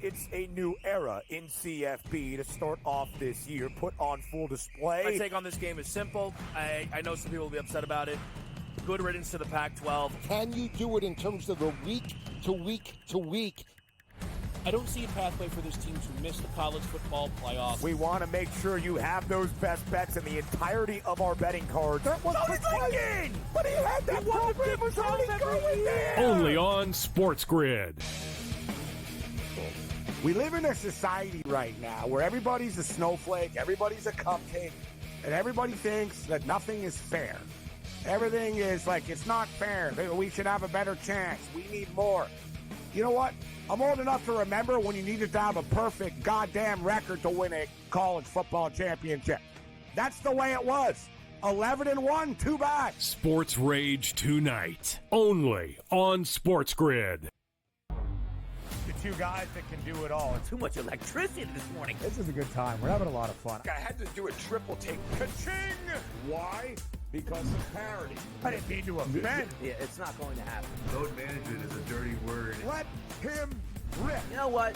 it's a new era in CFB to start off this year, put on full display. My take on this game is simple. I know some people will be upset about it. Good riddance to the Pac-12. Can you do it in terms of the week to week to week? I don't see a pathway for this team to miss the college football playoffs. We want to make sure you have those best bets in the entirety of our betting cards. That was again! But he had that program was already going there! Only on SportsGrid. We live in a society right now where everybody's a snowflake, everybody's a cupcake, and everybody thinks that nothing is fair. Everything is like, it's not fair. We should have a better chance. We need more. You know what? I'm old enough to remember when you needed to have a perfect goddamn record to win a college football championship. That's the way it was. 11-1, too bad. Sports Rage tonight, only on SportsGrid. The two guys that can do it all. Too much electricity this morning. This is a good time. We're having a lot of fun. I had to do a triple take. Ka-ching! Why? Because of parity. I didn't mean to offend. Yeah, it's not going to happen. Load management is a dirty word. Let him rip. You know what?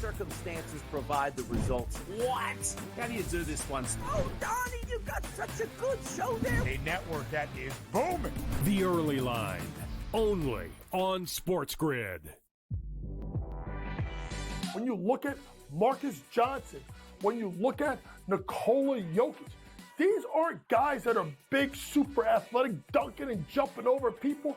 Circumstances provide the results. What? How do you do this one? Oh, Donnie, you got such a good show there. A network that is booming. The Early Line, only on SportsGrid. When you look at Marcus Johnson, when you look at Nikola Jokic, these aren't guys that are big, super athletic, dunking and jumping over people.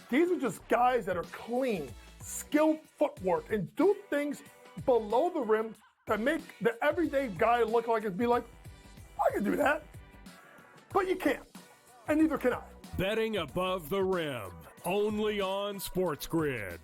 These are just guys that are clean, skilled footwork, and do things below the rim that make the everyday guy look like it'd be like, I can do that. But you can't, and neither can I. Betting above the rim, only on SportsGrid.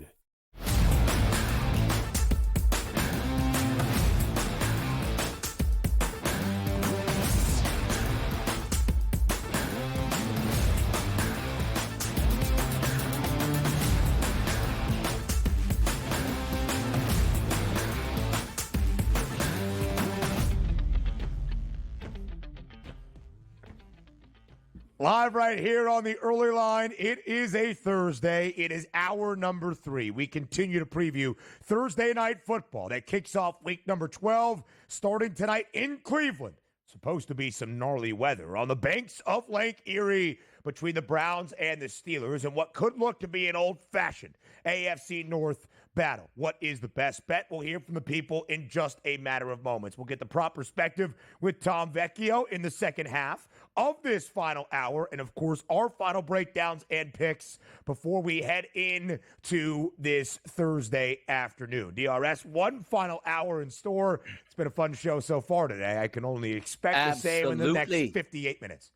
Live right here on the Early Line. It is a Thursday. It is hour number 3. We continue to preview Thursday night football that kicks off week number 12, starting tonight in Cleveland. Supposed to be some gnarly weather on the banks of Lake Erie between the Browns and the Steelers, and what could look to be an old-fashioned AFC North battle. What is the best bet? We'll hear from the people in just a matter of moments. We'll get the prop perspective with Tom Vecchio in the second half of this final hour, and of course our final breakdowns and picks before we head into this Thursday afternoon. DRS, one final hour in store. It's been a fun show so far today. I can only expect the same in the next 58 minutes.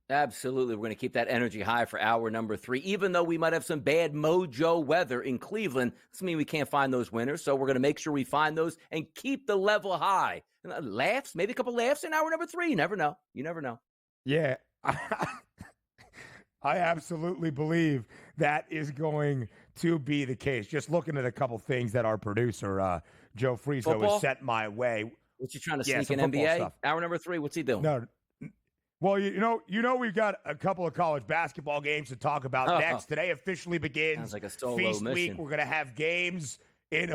Absolutely. We're going to keep that energy high for hour number 3. Even though we might have some bad mojo weather in Cleveland, doesn't mean we can't find those winners. So we're going to make sure we find those and keep the level high. Laughs, maybe a couple laughs in hour number 3. You never know. You never know. Yeah. I absolutely believe that is going to be the case. Just looking at a couple things that our producer, Joe Friso, has sent my way. What you trying to sneak in NBA? Stuff. Hour number 3, what's he doing? No. Well, you know, we've got a couple of college basketball games to talk about next. Today officially begins. Sounds like a solo Feast mission. Week. We're going to have games in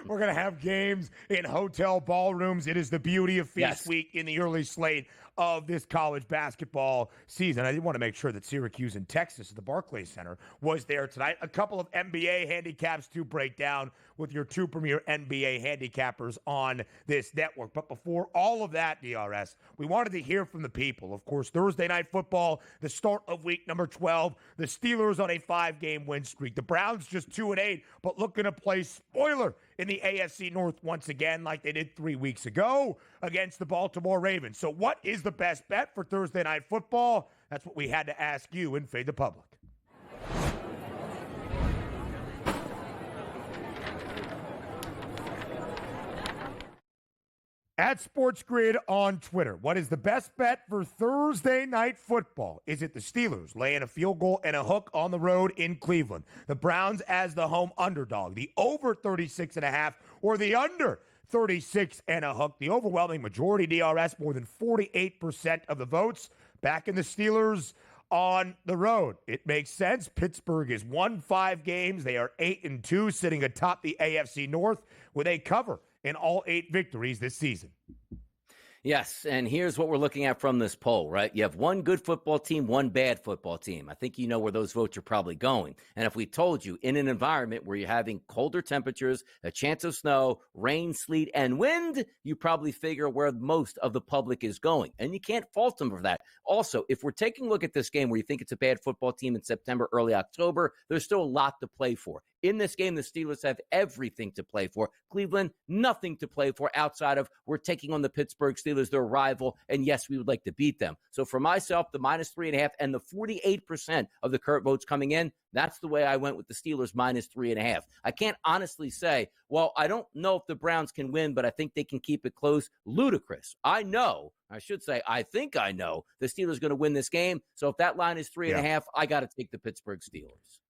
we're going to have games in hotel ballrooms. It is the beauty of Feast Week in the early slate of this college basketball season. I did want to make sure that Syracuse and Texas at the Barclays Center was there tonight. A couple of NBA handicaps to break down with your two premier NBA handicappers on this network. But before all of that, DRS, we wanted to hear from the people. Of course, Thursday night football, the start of week number 12, the Steelers on a 5-game win streak. The Browns just 2-8, but looking to play spoiler in the AFC North once again like they did 3 weeks ago against the Baltimore Ravens. So what is the best bet for Thursday night football? That's what we had to ask you in Fade the Public. At SportsGrid on Twitter, what is the best bet for Thursday night football? Is it the Steelers laying a field goal and a hook on the road in Cleveland, the Browns as the home underdog, the over 36.5, or the under 36 and a hook? The overwhelming majority, DRS, more than 48% of the votes, back in the Steelers on the road. It makes sense. Pittsburgh has won 5 games. They are 8-2, sitting atop the AFC North with a cover in all 8 victories this season. Yes, and here's what we're looking at from this poll, right? You have one good football team, one bad football team. I think you know where those votes are probably going. And if we told you in an environment where you're having colder temperatures, a chance of snow, rain, sleet, and wind, you probably figure where most of the public is going. And you can't fault them for that. Also, if we're taking a look at this game where you think it's a bad football team in September, early October, there's still a lot to play for. In this game, the Steelers have everything to play for. Cleveland, nothing to play for outside of we're taking on the Pittsburgh Steelers, their rival, and yes, we would like to beat them. So for myself, the -3.5 and the 48% of the current votes coming in, that's the way I went with the Steelers -3.5. I can't honestly say, well, I don't know if the Browns can win, but I think they can keep it close. Ludicrous. I think I know the Steelers are going to win this game. So if that line is 3.5, I got to take the Pittsburgh Steelers.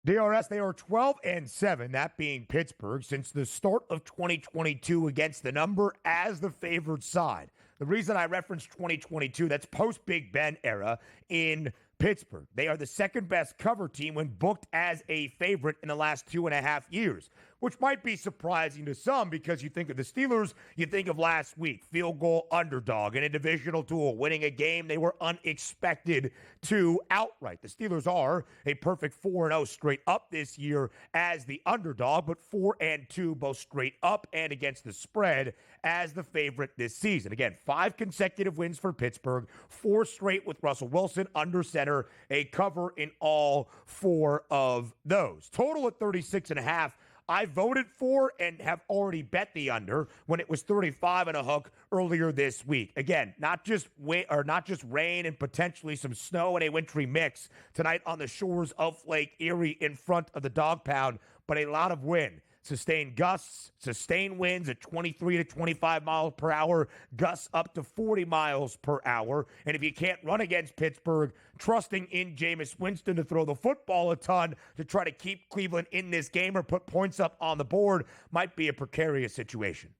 DRS, they are 12-7, that being Pittsburgh, since the start of 2022 against the number as the favored side. The reason I referenced 2022, that's post-Big Ben era in Pittsburgh. They are the second best cover team when booked as a favorite in the last 2.5 years, which might be surprising to some because you think of the Steelers, you think of last week, field goal underdog in a divisional duel, winning a game they were unexpected to outright. The Steelers are a perfect 4-0 straight up this year as the underdog, but 4-2 both straight up and against the spread as the favorite this season. Again, 5 consecutive wins for Pittsburgh, 4 straight with Russell Wilson under center, a cover in all 4 of those. Total at 36.5. I voted for and have already bet the under when it was 35 and a hook earlier this week. Again, not just rain and potentially some snow and a wintry mix tonight on the shores of Lake Erie in front of the Dog Pound, but a lot of wind. Sustained gusts, sustained winds at 23 to 25 miles per hour, gusts up to 40 miles per hour. And if you can't run against Pittsburgh, trusting in Jameis Winston to throw the football a ton to try to keep Cleveland in this game or put points up on the board might be a precarious situation.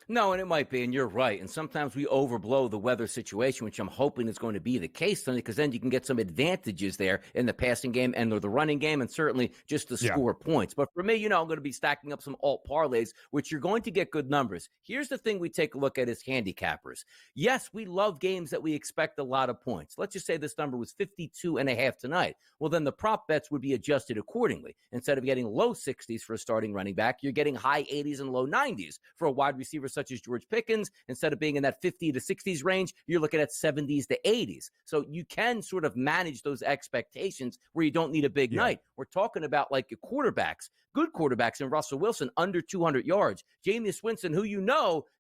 No, and it might be, and you're right. And sometimes we overblow the weather situation, which I'm hoping is going to be the case tonight, because then you can get some advantages there in the passing game and the running game, and certainly just to score points. But for me, I'm going to be stacking up some alt parlays, which you're going to get good numbers. Here's the thing we take a look at as handicappers. Yes, we love games that we expect a lot of points. Let's just say this number was 52.5 tonight. Well, then the prop bets would be adjusted accordingly. Instead of getting low 60s for a starting running back, you're getting high 80s and low 90s for a wide receiver such as George Pickens. Instead of being in that 50 to 60s range, you're looking at 70s to 80s. So you can sort of manage those expectations where you don't need a big night. We're talking about like your quarterbacks, good quarterbacks in Russell Wilson, under 200 yards. Jameis Winston, who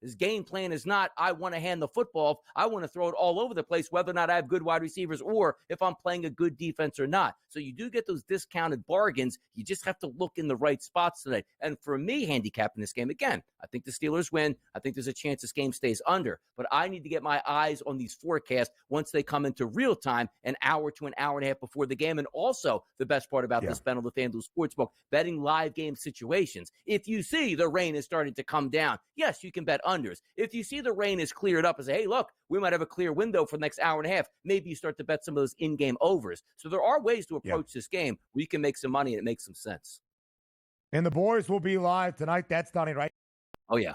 his game plan is not, I want to hand the football off. I want to throw it all over the place, whether or not I have good wide receivers or if I'm playing a good defense or not. So you do get those discounted bargains. You just have to look in the right spots tonight. And for me, handicapping this game, again, I think the Steelers win. I think there's a chance this game stays under. But I need to get my eyes on these forecasts once they come into real time, an hour to an hour and a half before the game. And also, the best part about this bet on the FanDuel Sportsbook, betting live game situations. If you see the rain is starting to come down, yes, you can bet unders. If you see the rain is cleared up and say, hey, look, we might have a clear window for the next hour and a half, maybe you start to bet some of those in-game overs. So there are ways to approach this game where you can make some money and it makes some sense. And the boys will be live tonight. That's Donnie, right? Oh, yeah.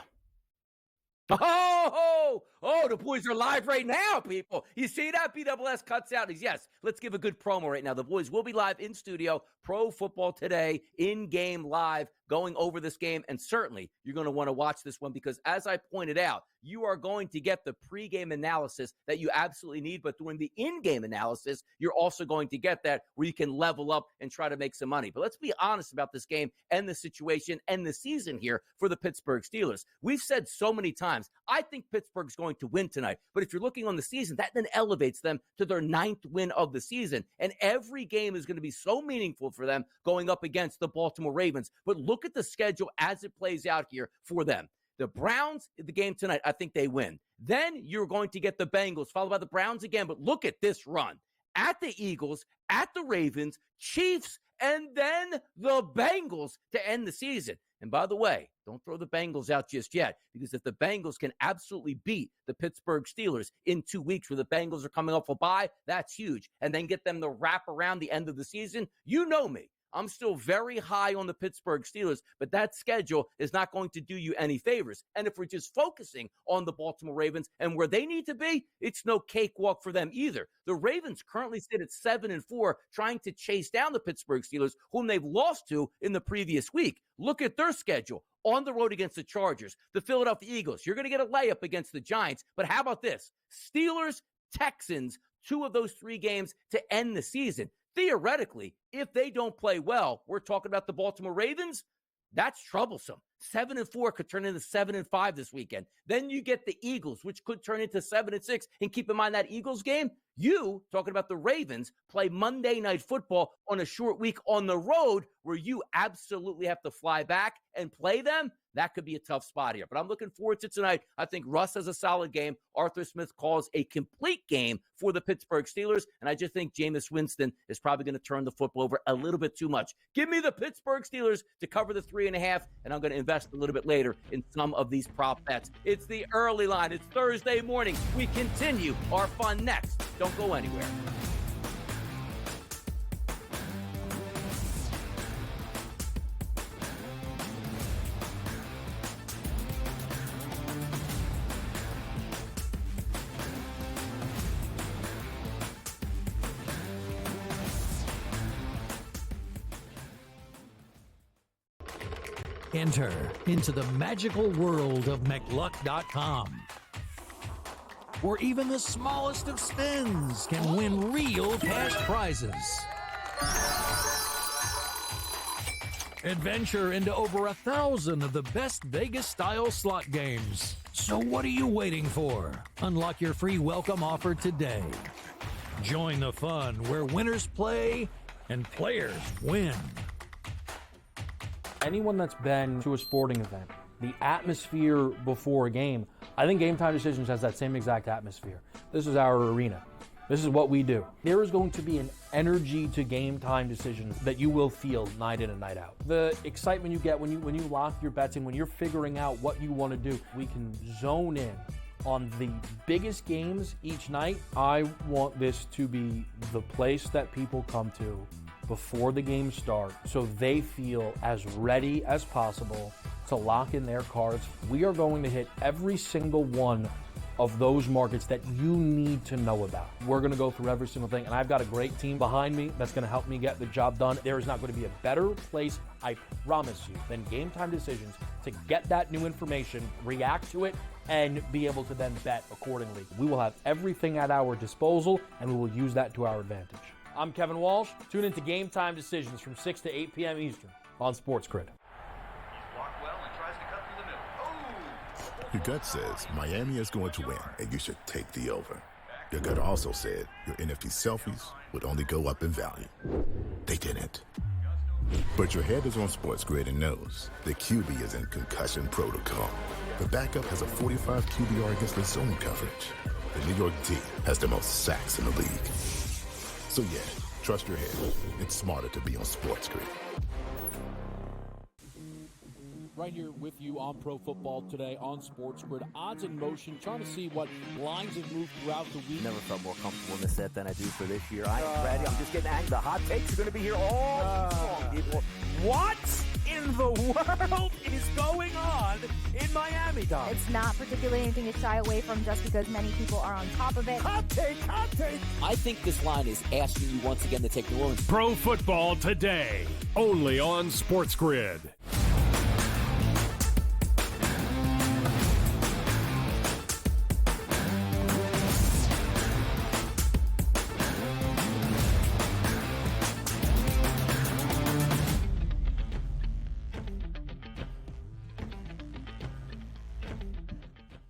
The boys are live right now, people. You see that? BWS cuts out. Yes, let's give a good promo right now. The boys will be live in studio, Pro Football Today, in-game live, going over this game. And certainly, you're going to want to watch this one because, as I pointed out, you are going to get the pregame analysis that you absolutely need. But during the in-game analysis, you're also going to get that where you can level up and try to make some money. But let's be honest about this game and the situation and the season here for the Pittsburgh Steelers. We've said so many times, I think Pittsburgh's going to win tonight. But if you're looking on the season, that then elevates them to their 9th win of the season. And every game is going to be so meaningful for them going up against the Baltimore Ravens. But look at the schedule as it plays out here for them. The Browns, the game tonight, I think they win. Then you're going to get the Bengals, followed by the Browns again. But look at this run. at the Eagles, at the Ravens, Chiefs, and then the Bengals to end the season. And by the way, don't throw the Bengals out just yet, because if the Bengals can absolutely beat the Pittsburgh Steelers in 2 weeks where the Bengals are coming off a bye, that's huge. And then get them to wrap around the end of the season. You know me. I'm still very high on the Pittsburgh Steelers, but that schedule is not going to do you any favors. And if we're just focusing on the Baltimore Ravens and where they need to be, it's no cakewalk for them either. The Ravens currently sit at 7-4, trying to chase down the Pittsburgh Steelers, whom they've lost to in the previous week. Look at their schedule. On the road against the Chargers, the Philadelphia Eagles. You're going to get a layup against the Giants, but how about this? Steelers, Texans, 2 of those 3 games to end the season. Theoretically, if they don't play well, we're talking about the Baltimore Ravens. That's troublesome. 7-4 could turn into 7-5 this weekend. Then you get the Eagles, which could turn into 7-6. And keep in mind that Eagles game, you, talking about the Ravens, play Monday Night Football on a short week on the road where you absolutely have to fly back and play them. That could be a tough spot here. But I'm looking forward to tonight. I think Russ has a solid game. Arthur Smith calls a complete game for the Pittsburgh Steelers. And I just think Jameis Winston is probably going to turn the football over a little bit too much. Give me the Pittsburgh Steelers to cover the 3.5, and I'm going to invest a little bit later in some of these prop bets. It's the early line. It's Thursday morning. We continue our fun next. Don't go anywhere. Enter into the magical world of McLuck.com, where even the smallest of spins can win real cash prizes. Adventure into over 1,000 of the best Vegas-style slot games. So what are you waiting for? Unlock your free welcome offer today. Join the fun where winners play and players win. Anyone that's been to a sporting event, the atmosphere before a game, I think Game Time Decisions has that same exact atmosphere. This is our arena. This is what we do. There is going to be an energy to Game Time Decisions that you will feel night in and night out. The excitement you get when you lock your bets in, when you're figuring out what you want to do, we can zone in on the biggest games each night. I want this to be the place that people come to before the games start so they feel as ready as possible to lock in their cards. We are going to hit every single one of those markets that you need to know about. We're going to go through every single thing, and I've got a great team behind me that's going to help me get the job done. There is not going to be a better place, I promise you, than Game Time Decisions to get that new information, react to it, and be able to then bet accordingly. We will have everything at our disposal, and we will use that to our advantage. I'm Kevin Walsh. Tune into Game Time Decisions from 6 to 8 p.m. Eastern on SportsGrid. Your gut says Miami is going to win, and you should take the over. Your gut also said your NFT selfies would only go up in value. They didn't. But your head is on SportsGrid and knows the QB is in concussion protocol. The backup has a 45 QBR against the zone coverage. The New York D has the most sacks in the league. So yeah, trust your head. It's smarter to be on SportsGrid. Right here with you on Pro Football Today on SportsGrid. Odds in motion, trying to see what lines have moved throughout the week. Never felt more comfortable in this set than I do for this year. I am ready. I'm just getting angry. The hot takes are going to be here all long, people. What in the world is going on in Miami, Tom? It's not particularly anything to shy away from just because many people are on top of it. Hot take, hot take. I think this line is asking you once again to take New Orleans. Pro Football Today, only on SportsGrid.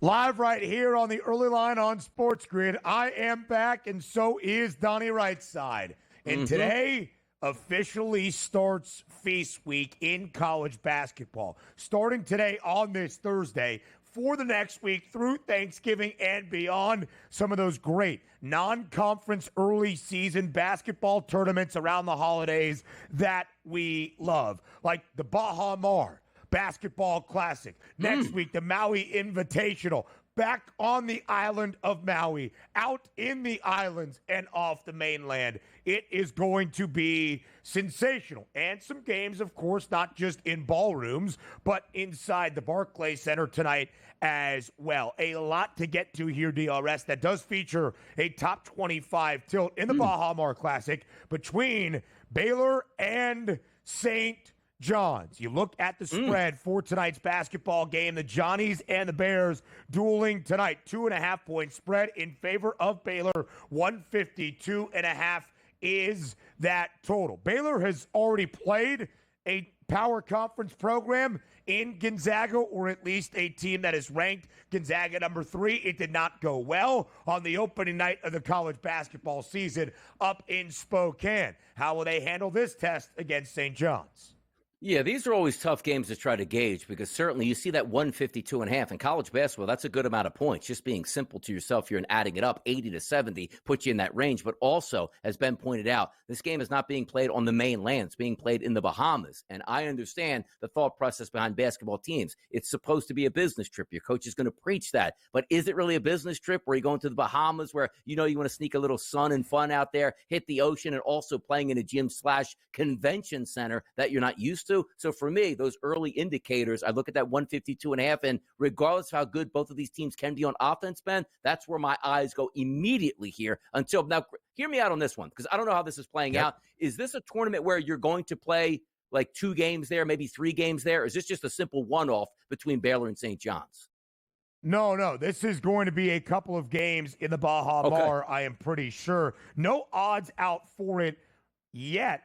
Live right here on the early line on SportsGrid. I am back, and so is Donnie Rightside. And today officially starts Feast Week in college basketball. Starting today on this Thursday, for the next week through Thanksgiving and beyond. Some of those great non-conference early season basketball tournaments around the holidays that we love, like the Baha Mar Basketball Classic. Next week, the Maui Invitational. Back on the island of Maui, out in the islands and off the mainland. It is going to be sensational. And some games, of course, not just in ballrooms, but inside the Barclays Center tonight as well. A lot to get to here, DRS, that does feature a top 25 tilt in the Baha Mar Classic between Baylor and St. John's. You look at the spread for tonight's basketball game. The Johnnies and the Bears dueling tonight. 2.5-point spread in favor of Baylor. 152.5 is that total. Baylor has already played a power conference program in Gonzaga, or at least a team that is ranked Gonzaga number 3. It did not go well on the opening night of the college basketball season up in Spokane. How will they handle this test against St. John's? Yeah, these are always tough games to try to gauge because certainly you see that 152.5 in college basketball. That's a good amount of points. Just being simple to yourself here and adding it up, 80 to 70 puts you in that range. But also, as Ben pointed out, this game is not being played on the mainland. It's being played in the Bahamas. And I understand the thought process behind basketball teams. It's supposed to be a business trip. Your coach is going to preach that. But is it really a business trip where you're going to the Bahamas where you know you want to sneak a little sun and fun out there, hit the ocean, and also playing in a gym/convention center that you're not used to? So for me, those early indicators, I look at that 152.5, and regardless of how good both of these teams can be on offense, Ben, that's where my eyes go immediately here until now. Hear me out on this one, because I don't know how this is playing out. Is this a tournament where you're going to play like 2 games there, maybe 3 games there? Or is this just a simple one-off between Baylor and St. John's? No. This is going to be a couple of games in the Baha Mar, I am pretty sure. No odds out for it yet,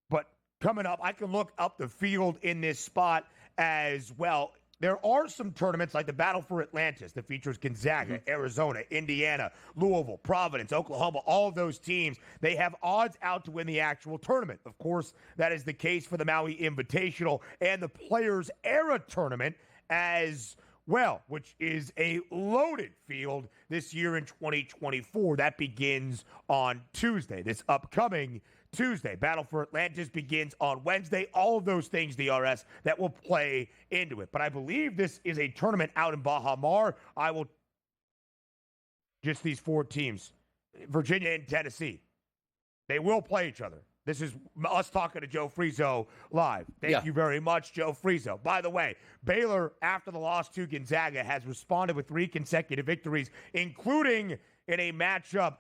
but coming up, I can look up the field in this spot as well. There are some tournaments like the Battle for Atlantis that features Gonzaga, Arizona, Indiana, Louisville, Providence, Oklahoma, all of those teams. They have odds out to win the actual tournament. Of course, that is the case for the Maui Invitational and the Players Era Tournament as well, which is a loaded field this year in 2024. That begins on Tuesday, this upcoming Tuesday. Battle for Atlantis begins on Wednesday. All of those things, DRS, that will play into it. But I believe this is a tournament out in Baha Mar. Just these 4 teams, Virginia and Tennessee. They will play each other. This is us talking to Joe Frizo live. Thank you very much, Joe Frizo. By the way, Baylor, after the loss to Gonzaga, has responded with 3 consecutive victories, including in a matchup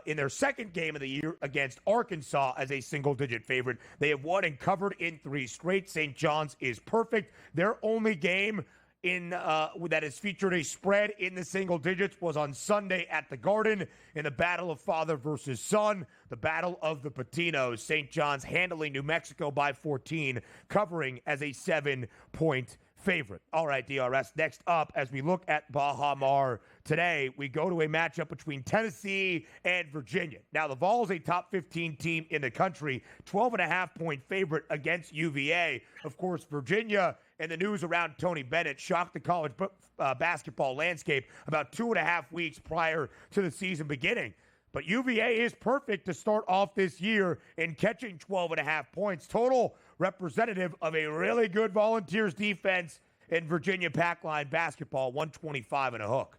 in their second game of the year against Arkansas as a single-digit favorite. They have won and covered in 3 straight. St. John's is perfect. Their only game that has featured a spread in the single digits was on Sunday at the Garden in the battle of father versus son, the battle of the Patinos. St. John's handling New Mexico by 14, covering as a 7-point favorite. All right, DRS, next up, as we look at Baha Mar today, we go to a matchup between Tennessee and Virginia. Now, the Vols, a top 15 team in the country, 12.5-point favorite against UVA. Of course, Virginia and the news around Tony Bennett shocked the college basketball landscape about 2.5 weeks prior to the season beginning. But UVA is perfect to start off this year in catching 12.5 points total, representative of a really good Volunteers defense in Virginia pack line basketball, 125 and a hook.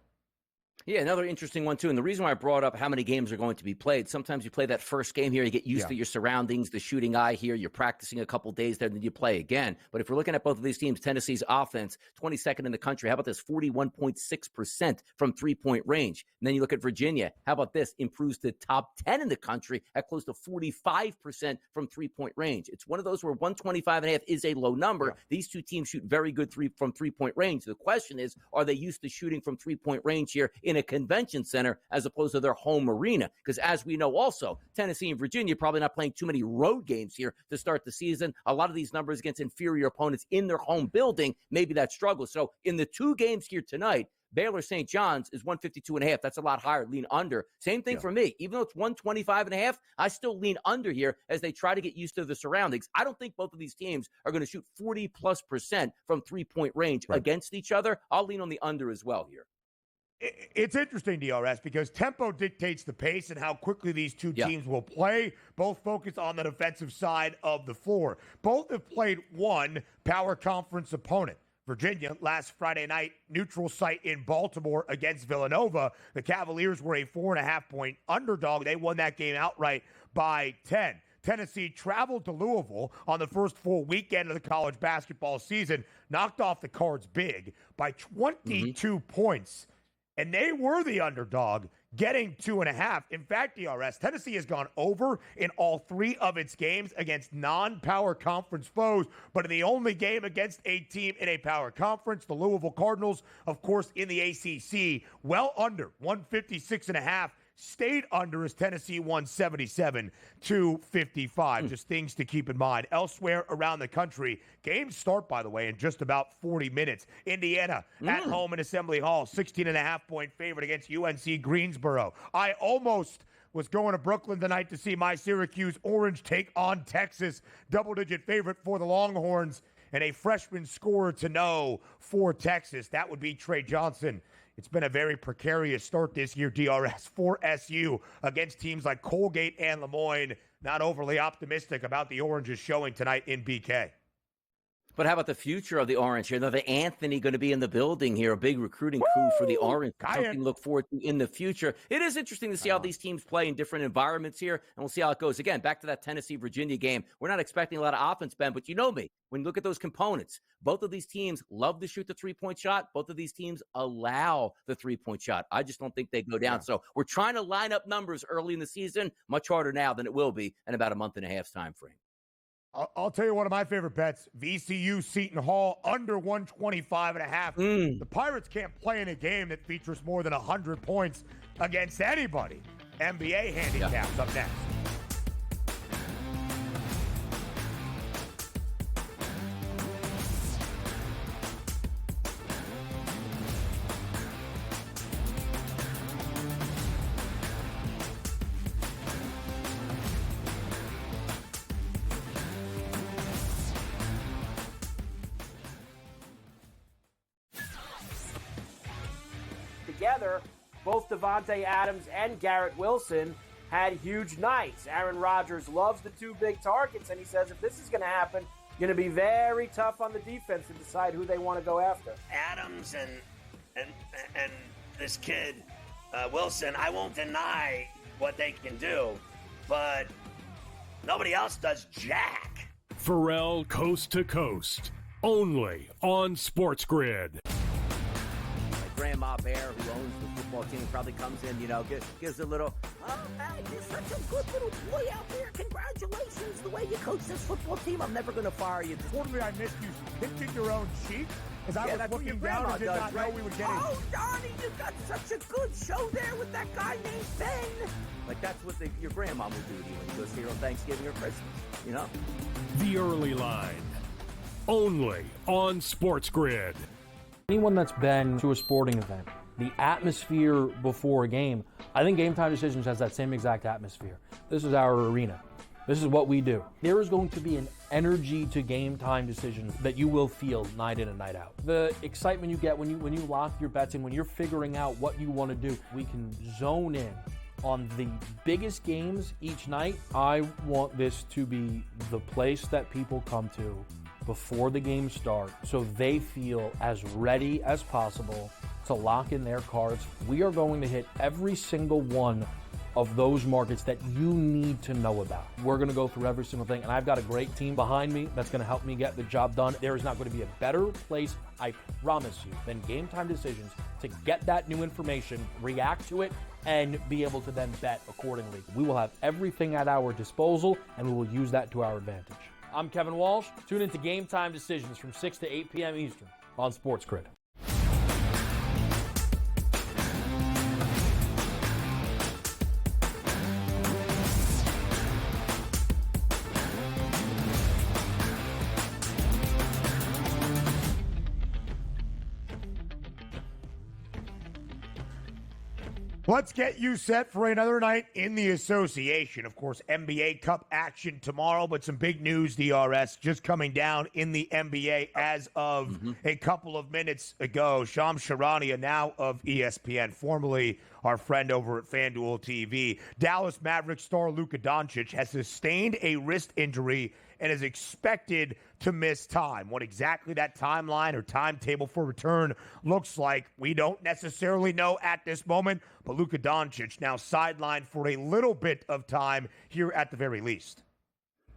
Yeah, another interesting one, too. And the reason why I brought up how many games are going to be played, sometimes you play that first game here, you get used to your surroundings, the shooting eye here, you're practicing a couple days there, then you play again. But if we're looking at both of these teams, Tennessee's offense, 22nd in the country. How about this? 41.6% from three-point range. And then you look at Virginia. How about this? Improves to top 10 in the country at close to 45% from three-point range. It's one of those where 125.5 is a low number. Yeah. These two teams shoot very good from three-point range. The question is, are they used to shooting from three-point range here in a convention center as opposed to their home arena? Because as we know also, Tennessee and Virginia probably not playing too many road games here to start the season. A lot of these numbers against inferior opponents in their home building, maybe that struggle. So in the 2 games here tonight, Baylor St. John's is 152.5. That's a lot higher. Lean under. Same thing for me. Even though it's 125.5, I still lean under here as they try to get used to the surroundings. I don't think both of these teams are going to shoot 40+% from 3-point range against each other. I'll lean on the under as well here. It's interesting, DRS, because tempo dictates the pace and how quickly these two teams will play. Both focus on the defensive side of the floor. Both have played one power conference opponent. Virginia, last Friday night, neutral site in Baltimore against Villanova. The Cavaliers were a 4.5-point underdog. They won that game outright by 10. Tennessee traveled to Louisville on the first full weekend of the college basketball season, knocked off the Cards big by 22 points. And they were the underdog, getting 2.5. In fact, DRS, Tennessee has gone over in all 3 of its games against non-power conference foes, but in the only game against a team in a power conference, the Louisville Cardinals, of course, in the ACC, well under 156.5. Stayed under as Tennessee won 77-55. Just things to keep in mind. Elsewhere around the country, games start, by the way, in just about 40 minutes. Indiana at home in Assembly Hall, 16.5-point favorite against UNC Greensboro. I almost was going to Brooklyn tonight to see my Syracuse Orange take on Texas. Double-digit favorite for the Longhorns and a freshman scorer to know for Texas. That would be Trey Johnson. It's been a very precarious start this year, DRS, for SU against teams like Colgate and Lemoyne. Not overly optimistic about the Oranges showing tonight in BK. But how about the future of the Orange here? Another Anthony going to be in the building here, a big recruiting crew for the Orange. Something to look forward to in the future. It is interesting to see how these teams play in different environments here, and we'll see how it goes. Again, back to that Tennessee-Virginia game. We're not expecting a lot of offense, Ben, but you know me. When you look at those components, both of these teams love to shoot the three-point shot. Both of these teams allow the three-point shot. I just don't think they go down. So we're trying to line up numbers early in the season. Much harder now than it will be in about a month and a half's time frame. I'll tell you one of my favorite bets, VCU Seton Hall under 125.5. The Pirates can't play in a game that features more than 100 points against anybody. NBA handicaps up next. Together, both Devontae Adams and Garrett Wilson had huge nights. Aaron Rodgers loves the 2 big targets, and he says if this is going to happen, going to be very tough on the defense to decide who they want to go after. Adams and this kid, Wilson, I won't deny what they can do, but nobody else does jack. Pharrell Coast to Coast, only on SportsGrid. Grandma Bear, who owns the football team, probably comes in, gives a little, oh, man, you're such a good little boy out there. Congratulations, the way you coach this football team. I'm never going to fire you. Totally, I missed you pinching your own cheek as I was looking down and did not know we would get Oh, Donnie, you got such a good show there with that guy named Ben. Like, that's what your grandma would do to you when you go see her on Thanksgiving or Christmas, The Early Line, only on SportsGrid. Anyone that's been to a sporting event, the atmosphere before a game, I think Game Time Decisions has that same exact atmosphere. This is our arena. This is what we do. There is going to be an energy to Game Time Decisions that you will feel night in and night out. The excitement you get when you lock your bets in, when you're figuring out what you want to do, we can zone in on the biggest games each night. I want this to be the place that people come to before the game starts so they feel as ready as possible to lock in their cards. We are going to hit every single one of those markets that you need to know about. We're going to go through every single thing, and I've got a great team behind me that's going to help me get the job done. There is not going to be a better place, I promise you, than Game Time Decisions to get that new information, react to it, and be able to then bet accordingly. We will have everything at our disposal, and we will use that to our advantage. I'm Kevin Walsh. Tune into Game Time Decisions from 6 to 8 p.m. Eastern on SportsGrid. Let's get you set for another night in the association. Of course, NBA Cup action tomorrow, but some big news, DRS, just coming down in the NBA as of a couple of minutes ago. Shams Charania, now of ESPN, formerly our friend over at FanDuel TV. Dallas Mavericks star Luka Doncic has sustained a wrist injury and is expected to miss time. What exactly that timeline or timetable for return looks like, we don't necessarily know at this moment, but Luka Doncic now sidelined for a little bit of time here at the very least.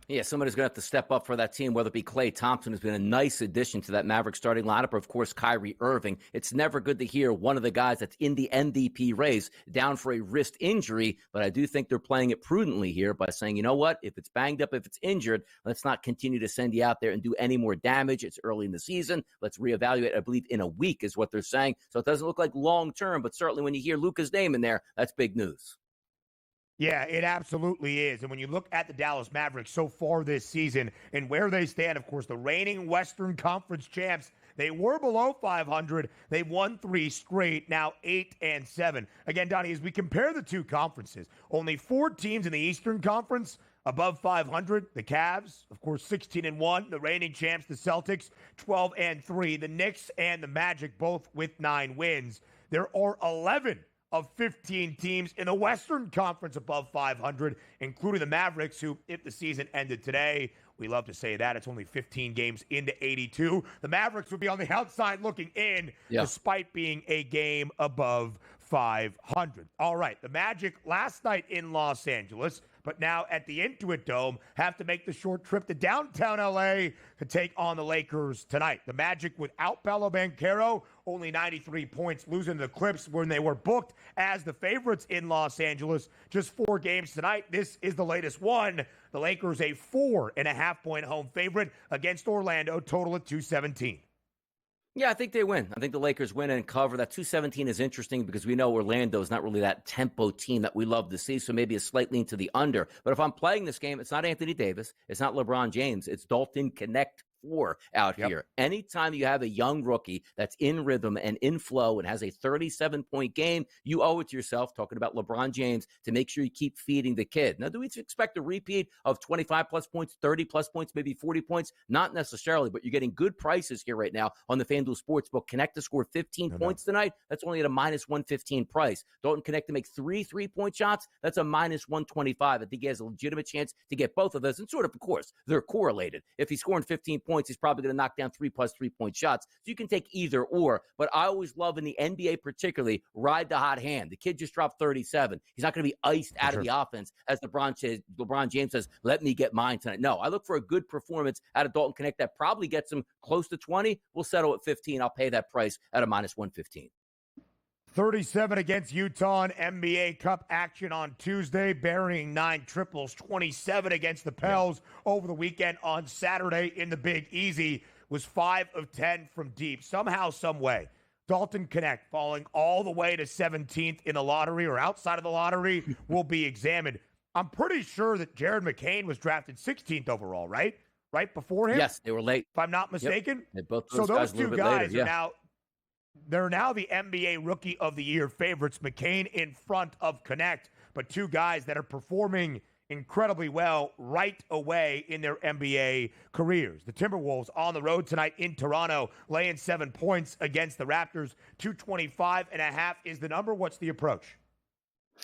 Yeah, somebody's going to have to step up for that team, whether it be Klay Thompson, who's been a nice addition to that Maverick starting lineup, or, of course, Kyrie Irving. It's never good to hear one of the guys that's in the MVP race down for a wrist injury, but I do think they're playing it prudently here by saying, you know what, if it's banged up, if it's injured, let's not continue to send you out there and do any more damage. It's early in the season. Let's reevaluate, I believe, in a week is what they're saying. So it doesn't look like long-term, but certainly when you hear Luka's name in there, that's big news. Yeah, it absolutely is. And when you look at the Dallas Mavericks so far this season and where they stand, of course, the reigning Western Conference champs, they were below 500. They've won 3 straight, now 8-7. Again, Donnie, as we compare the two conferences, only 4 teams in the Eastern Conference above 500. The Cavs, of course, 16-1. The reigning champs, the Celtics, 12-3. The Knicks and the Magic, both with 9 wins. There are 11 of 15 teams in the Western Conference above 500, including the Mavericks, who, if the season ended today, we love to say that, it's only 15 games into 82. The Mavericks would be on the outside looking in, despite being a game above 500. All right, the Magic last night in Los Angeles, but now at the Intuit Dome, have to make the short trip to downtown L.A. to take on the Lakers tonight. The Magic without Paolo Banchero, only 93 points, losing to the Clips when they were booked as the favorites in Los Angeles. Just 4 games tonight. This is the latest one. The Lakers a 4.5-point home favorite against Orlando, total at 217. Yeah, I think they win. I think the Lakers win and cover. That 217 is interesting because we know Orlando is not really that tempo team that we love to see, so maybe a slight lean to the under. But if I'm playing this game, it's not Anthony Davis. It's not LeBron James. It's Dalton Connect 4 out here. Anytime you have a young rookie that's in rhythm and in flow and has a 37-point game, you owe it to yourself, talking about LeBron James, to make sure you keep feeding the kid. Now, do we expect a repeat of 25-plus points, 30-plus points, maybe 40 points? Not necessarily, but you're getting good prices here right now on the FanDuel Sportsbook. Connect to score 15 points tonight. That's only at a minus 115 price. Dalton Connect to make 3 3-point shots. That's a minus 125. I think he has a legitimate chance to get both of those. And sort of course, they're correlated. If he's scoring 15 points, he's probably going to knock down 3+ 3-point shots. So you can take either or, but I always love in the NBA particularly, ride the hot hand. The kid just dropped 37. He's not going to be iced out of the offense, as LeBron James says, let me get mine tonight. No, I look for a good performance out of Dalton Connect that probably gets him close to 20. We'll settle at 15. I'll pay that price at a minus 115. 37 against Utah in NBA Cup action on Tuesday, burying 9 triples. 27 against the Pels over the weekend on Saturday in the Big Easy. Was 5 of 10 from deep. Somehow, some way, Dalton Connect falling all the way to 17th in the lottery or outside of the lottery will be examined. I'm pretty sure that Jared McCain was drafted 16th overall, right? Right before him? Yes, they were late. If I'm not mistaken. Yep. Both so those two guys later, are they're now the NBA Rookie of the Year favorites. McCain in front of Connect, but 2 guys that are performing incredibly well right away in their NBA careers. The Timberwolves on the road tonight in Toronto, laying 7 points against the Raptors. 225.5 is the number. What's the approach?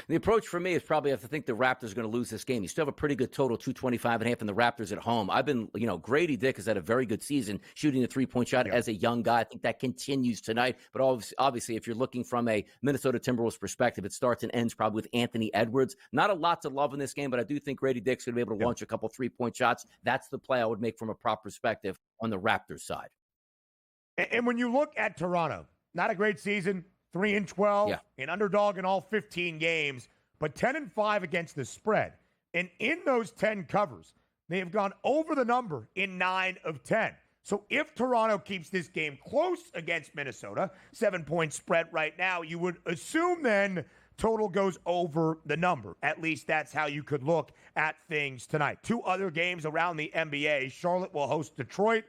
The approach for me is probably have to think the Raptors are going to lose this game. You still have a pretty good total, 225.5 in the Raptors at home. I've been, Grady Dick has had a very good season shooting the 3-point shot as a young guy. I think that continues tonight. But obviously, if you're looking from a Minnesota Timberwolves perspective, it starts and ends probably with Anthony Edwards. Not a lot to love in this game, but I do think Grady Dick's going to be able to launch a couple 3-point shots. That's the play I would make from a prop perspective on the Raptors side. And when you look at Toronto, not a great season. 3-12, an underdog in all 15 games, but 10-5 against the spread. And in those 10 covers, they have gone over the number in 9 of 10. So if Toronto keeps this game close against Minnesota, 7-point spread right now, you would assume then total goes over the number. At least that's how you could look at things tonight. 2 other games around the NBA. Charlotte will host Detroit.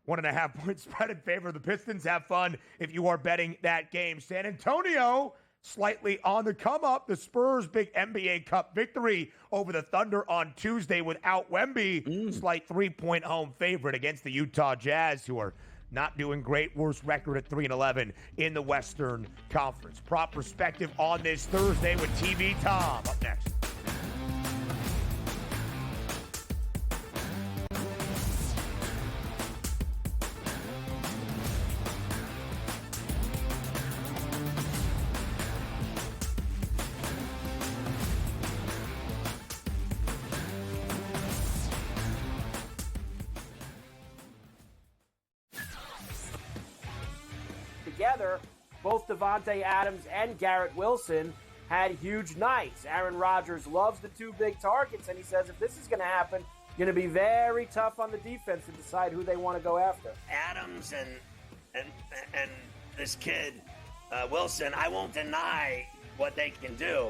1.5-point spread in favor of the Pistons. Have fun if you are betting that game. San Antonio slightly on the come up. The Spurs' big NBA Cup victory over the Thunder on Tuesday without Wemby. Slight 3-point home favorite against the Utah Jazz, who are not doing great. Worst record at 3-11 in the Western Conference. Prop perspective on this Thursday with TV Tom. Up next. Together, both Davante Adams and Garrett Wilson had huge nights. Aaron Rodgers loves the two big targets, and he says if this is going to happen, going to be very tough on the defense to decide who they want to go after. Adams and this kid Wilson, I won't deny what they can do,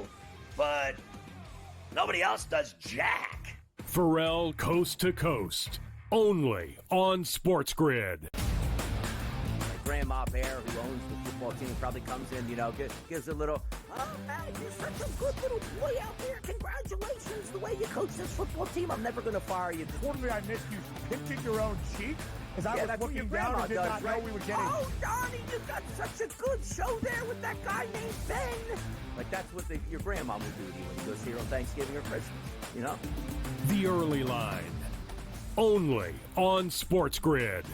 but nobody else does jack. Pharrell Coast to Coast, only on SportsGrid. Grandma Bear, who owns the football team, probably comes in, gives a little, oh, man, you're such a good little boy out there. Congratulations, the way you coach this football team. I'm never going to fire you. Totally, I missed you pinching your own cheek as I was looking down and did not know we were getting. Oh, Donnie, you got such a good show there with that guy named Ben. Like, that's what your grandma will do to you when you go see her on Thanksgiving or Christmas, The Early Line, only on SportsGrid.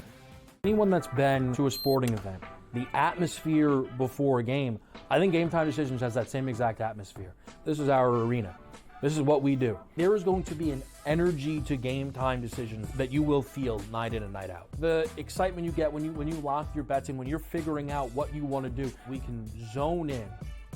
Anyone that's been to a sporting event, the atmosphere before a game, I think Game Time Decisions has that same exact atmosphere. This is our arena. This is what we do. There is going to be an energy to Game Time Decisions that you will feel night in and night out. The excitement you get when you lock your bets in, when you're figuring out what you want to do, we can zone in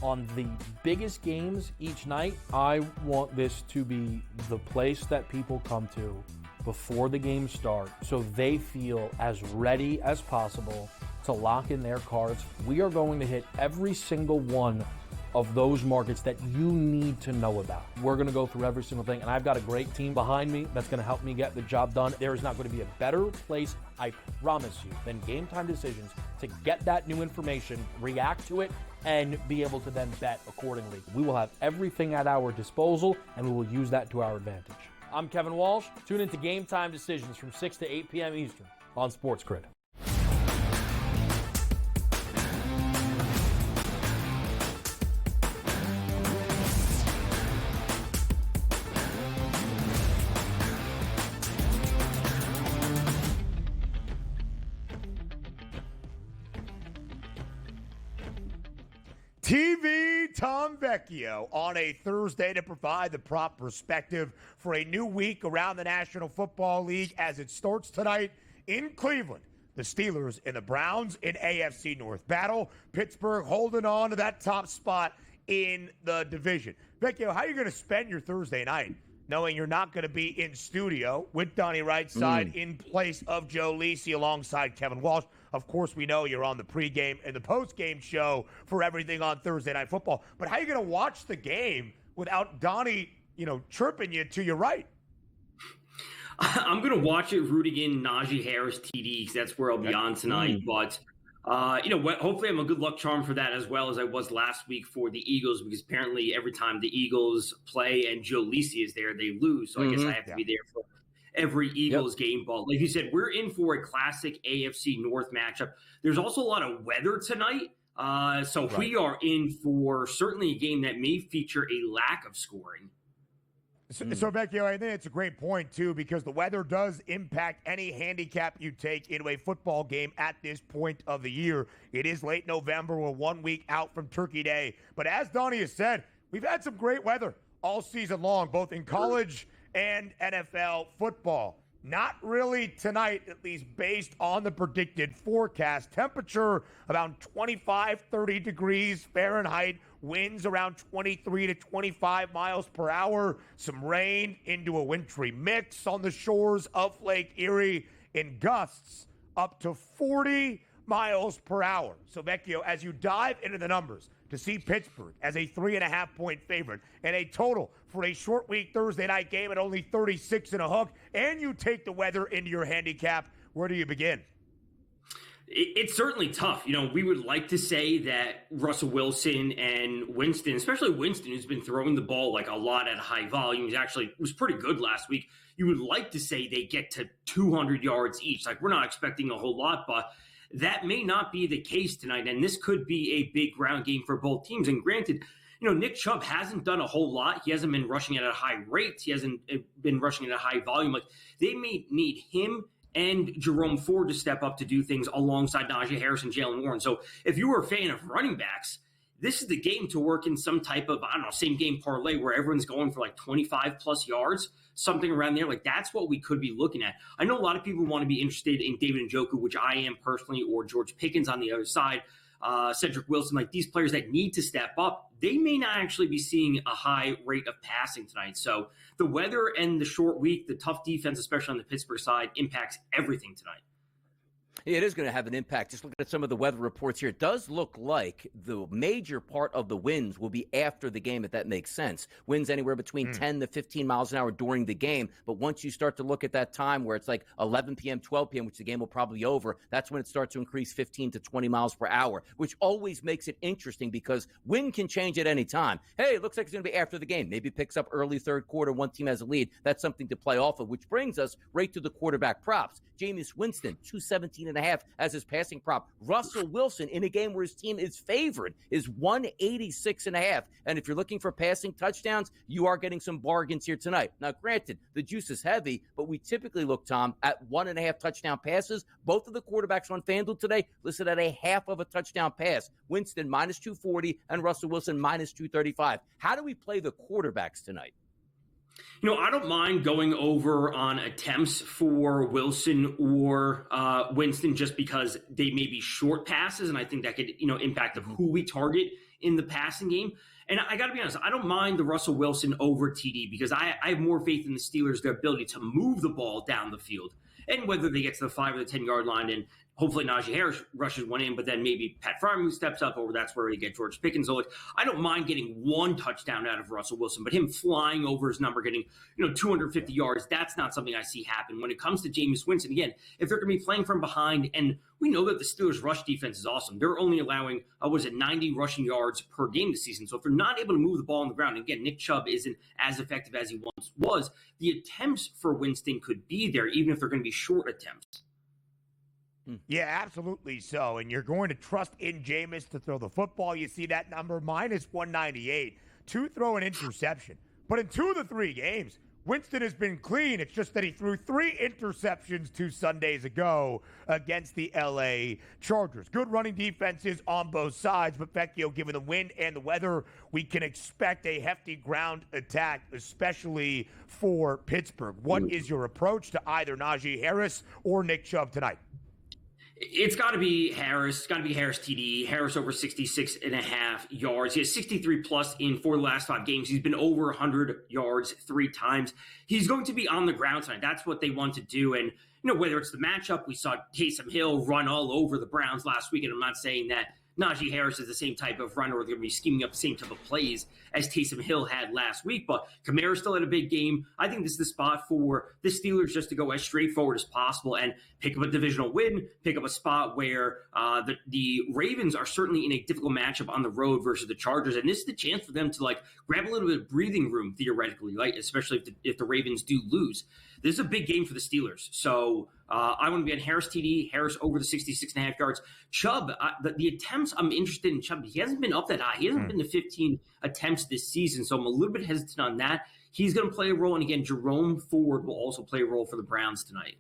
on the biggest games each night. I want this to be the place that people come to before the games start so they feel as ready as possible to lock in their cards. We are going to hit every single one of those markets that you need to know about. We're going to go through every single thing, and I've got a great team behind me that's going to help me get the job done. There is not going to be a better place, I promise you, than Game Time Decisions to get that new information, react to it, and be able to then bet accordingly. We will have everything at our disposal, and we will use that to our advantage. I'm Kevin Walsh. Tune into Game Time Decisions from 6 to 8 p.m. Eastern on SportsGrid. TV Tom Vecchio on a Thursday to provide the prop perspective for a new week around the National Football League as it starts tonight in Cleveland. The Steelers and the Browns in AFC North battle. Pittsburgh holding on to that top spot in the division. Vecchio, how are you going to spend your Thursday night knowing you're not going to be in studio with Donnie Rightside in place of Joe Lisi alongside Kevin Walsh? Of course, we know you're on the pregame and the postgame show for everything on Thursday Night Football. But how are you going to watch the game without Donnie, chirping you to your right? I'm going to watch it rooting in Najee Harris TD because that's where I'll be on tonight. But, hopefully I'm a good luck charm for that as well as I was last week for the Eagles because apparently every time the Eagles play and Joe Lisi is there, they lose. So I guess I have to be there for every Eagles game. But like you said, we're in for a classic AFC North matchup. There's also a lot of weather tonight. So we are in for certainly a game that may feature a lack of scoring. So, Vecchio, I think it's a great point, too, because the weather does impact any handicap you take into a football game at this point of the year. It is late November. We're 1 week out from Turkey Day. But as Donnie has said, we've had some great weather all season long, both in college and NFL football. Not really tonight, at least based on the predicted forecast. Temperature around 25, 30 degrees Fahrenheit. Winds around 23 to 25 miles per hour. Some rain into a wintry mix on the shores of Lake Erie. In gusts up to 40 miles per hour. So, Vecchio, as you dive into the numbers to see Pittsburgh as a 3.5-point favorite and a total for a short week Thursday night game at only 36 and a hook, and you take the weather into your handicap, where do you begin? It's certainly tough. We would like to say that Russell Wilson and Winston, especially Winston, who's been throwing the ball like a lot at high volumes, actually was pretty good last week. You would like to say they get to 200 yards each. Like, we're not expecting a whole lot, but that may not be the case tonight. And this could be a big ground game for both teams. And granted, Nick Chubb hasn't done a whole lot. He hasn't been rushing at a high rate. He hasn't been rushing at a high volume. Like, they may need him and Jerome Ford to step up to do things alongside Najee Harris and Jalen Warren. So if you were a fan of running backs, this is the game to work in some type of, same game parlay where everyone's going for like 25 plus yards, something around there. Like, that's what we could be looking at. I know a lot of people want to be interested in David Njoku, which I am personally, or George Pickens on the other side, Cedric Wilson, like these players that need to step up. They may not actually be seeing a high rate of passing tonight. So the weather and the short week, the tough defense, especially on the Pittsburgh side, impacts everything tonight. It is going to have an impact. Just looking at some of the weather reports here, it does look like the major part of the winds will be after the game, if that makes sense. Winds anywhere between 10 to 15 miles an hour during the game. But once you start to look at that time where it's like 11 p.m., 12 p.m., which the game will probably be over, that's when it starts to increase 15 to 20 miles per hour, which always makes it interesting because wind can change at any time. Hey, it looks like it's going to be after the game. Maybe it picks up early third quarter. One team has a lead. That's something to play off of, which brings us right to the quarterback props. Jameis Winston, 217.5 as his passing prop. Russell Wilson, in a game where his team is favored, is 186.5. And if you're looking for passing touchdowns, you are getting some bargains here tonight. Now, granted, the juice is heavy, but we typically look, Tom, at 1.5 touchdown passes. Both of the quarterbacks on FanDuel today listed at a half of a touchdown pass. Winston minus 240 and Russell Wilson minus 235. How do we play the quarterbacks tonight? I don't mind going over on attempts for Wilson or Winston just because they may be short passes, and I think that could, impact of who we target in the passing game. And I got to be honest, I don't mind the Russell Wilson over TD because I have more faith in the Steelers, their ability to move the ball down the field. And whether they get to the 5 or the 10-yard line and hopefully Najee Harris rushes one in, but then maybe Pat Freiermuth steps up, or that's where you get George Pickens. So I don't mind getting one touchdown out of Russell Wilson, but him flying over his number, getting 250 yards, that's not something I see happen. When it comes to Jameis Winston, again, if they're going to be playing from behind, and we know that the Steelers' rush defense is awesome. They're only allowing, 90 rushing yards per game this season. So if they're not able to move the ball on the ground, and again, Nick Chubb isn't as effective as he once was, the attempts for Winston could be there, even if they're going to be short attempts. Yeah, absolutely so. And you're going to trust in Jameis to throw the football. You see that number, minus 198, to throw an interception. But in 2 of the 3 games, Winston has been clean. It's just that he threw 3 interceptions 2 Sundays ago against the L.A. Chargers. Good running defenses on both sides, but Vecchio, given the wind and the weather, we can expect a hefty ground attack, especially for Pittsburgh. What is your approach to either Najee Harris or Nick Chubb tonight? It's got to be Harris. It's got to be Harris TD. Harris over 66.5 yards. He has 63 plus in 4 of the last 5 games. He's been over 100 yards 3 times. He's going to be on the ground tonight. That's what they want to do. And, whether it's the matchup, we saw Taysom Hill run all over the Browns last week. And I'm not saying that Najee Harris is the same type of runner, or they're going to be scheming up the same type of plays as Taysom Hill had last week. But Kamara still had a big game. I think this is the spot for the Steelers just to go as straightforward as possible and pick up a divisional win, pick up a spot where the Ravens are certainly in a difficult matchup on the road versus the Chargers. And this is the chance for them to grab a little bit of breathing room theoretically, right? Especially if the Ravens do lose. This is a big game for the Steelers. So I want to be on Harris TD, Harris over the 66.5 yards. Chubb, the attempts, I'm interested in Chubb. He hasn't been up that high. He hasn't been to 15 attempts this season, so I'm a little bit hesitant on that. He's going to play a role, and again, Jerome Ford will also play a role for the Browns tonight.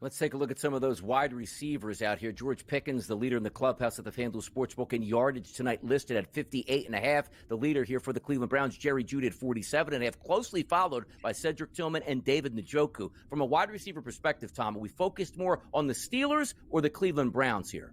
Let's take a look at some of those wide receivers out here. George Pickens, the leader in the clubhouse at the FanDuel Sportsbook in yardage tonight, listed at 58.5. The leader here for the Cleveland Browns, Jerry Jeudy, at 47.5, closely followed by Cedric Tillman and David Njoku. From a wide receiver perspective, Tom, are we focused more on the Steelers or the Cleveland Browns here?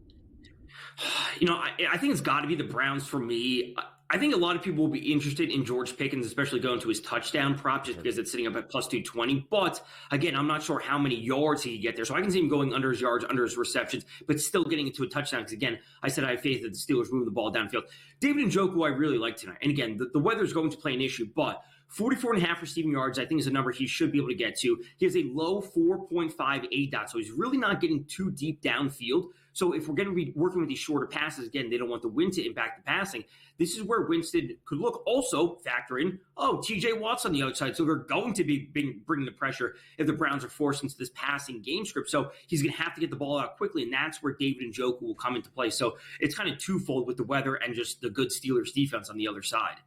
I think it's got to be the Browns for me. I think a lot of people will be interested in George Pickens, especially going to his touchdown prop, just because it's sitting up at plus 220. But again, I'm not sure how many yards he can get there. So I can see him going under his yards, under his receptions, but still getting into a touchdown. Because again, I said I have faith that the Steelers move the ball downfield. David Njoku, I really like tonight. And again, the weather is going to play an issue, but 44.5 receiving yards, I think, is a number he should be able to get to. He has a low 4.5 ADOT, so he's really not getting too deep downfield. So if we're going to be working with these shorter passes, again, they don't want the wind to impact the passing. This is where Winston could look. Also factor in, TJ Watt's on the outside, so they're going to be bringing the pressure if the Browns are forced into this passing game script. So he's going to have to get the ball out quickly, and that's where David Njoku will come into play. So it's kind of twofold with the weather and just the good Steelers defense on the other side.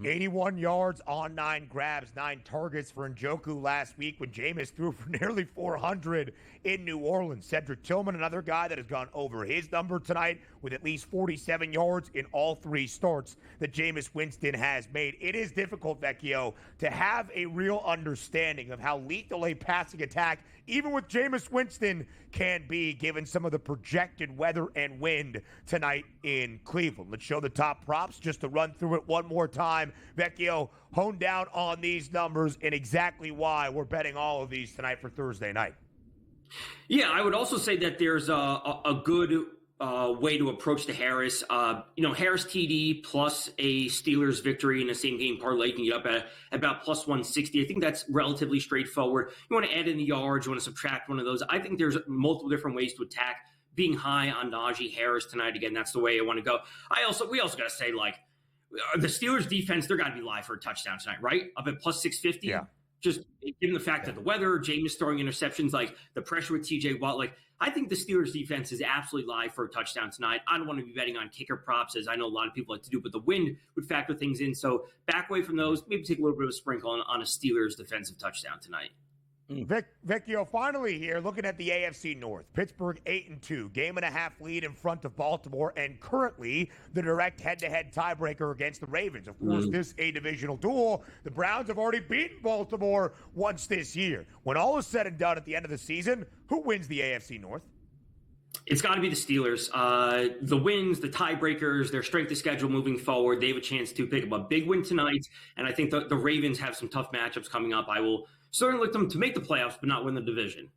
81 yards on 9 grabs, 9 targets for Njoku last week when Jameis threw for nearly 400 in New Orleans. Cedric Tillman, another guy that has gone over his number tonight with at least 47 yards in all 3 starts that Jameis Winston has made. It is difficult, Vecchio, to have a real understanding of how lethal a passing attack, even with Jameis Winston, can be given some of the projected weather and wind tonight in Cleveland. Let's show the top props just to run through it one more time. Vecchio, hone down on these numbers and exactly why we're betting all of these tonight for Thursday night. Yeah, I would also say that there's a good way to approach the Harris. Harris TD plus a Steelers victory in the same game parlay, you can get up at about plus 160. I think that's relatively straightforward. You want to add in the yards, you want to subtract one of those. I think there's multiple different ways to attack being high on Najee Harris tonight. Again, that's the way I want to go. We also got to say, the Steelers defense, they're got to be live for a touchdown tonight, right? Up at plus 650. Yeah. Just given the fact that the weather, Jameis throwing interceptions, the pressure with TJ Watt, I think the Steelers defense is absolutely live for a touchdown tonight. I don't want to be betting on kicker props, as I know a lot of people like to do, but the wind would factor things in. So back away from those, maybe take a little bit of a sprinkle on a Steelers defensive touchdown tonight. Vecchio, finally here, looking at the AFC North. Pittsburgh 8-2, 1.5 lead in front of Baltimore, and currently the direct head-to-head tiebreaker against the Ravens. Of course, this a divisional duel. The Browns have already beaten Baltimore once this year. When all is said and done at the end of the season, who wins the AFC North? It's got to be the Steelers. The wins, the tiebreakers, their strength of schedule moving forward, they have a chance to pick up a big win tonight, and I think the Ravens have some tough matchups coming up. I will certainly look them to make the playoffs, but not win the division.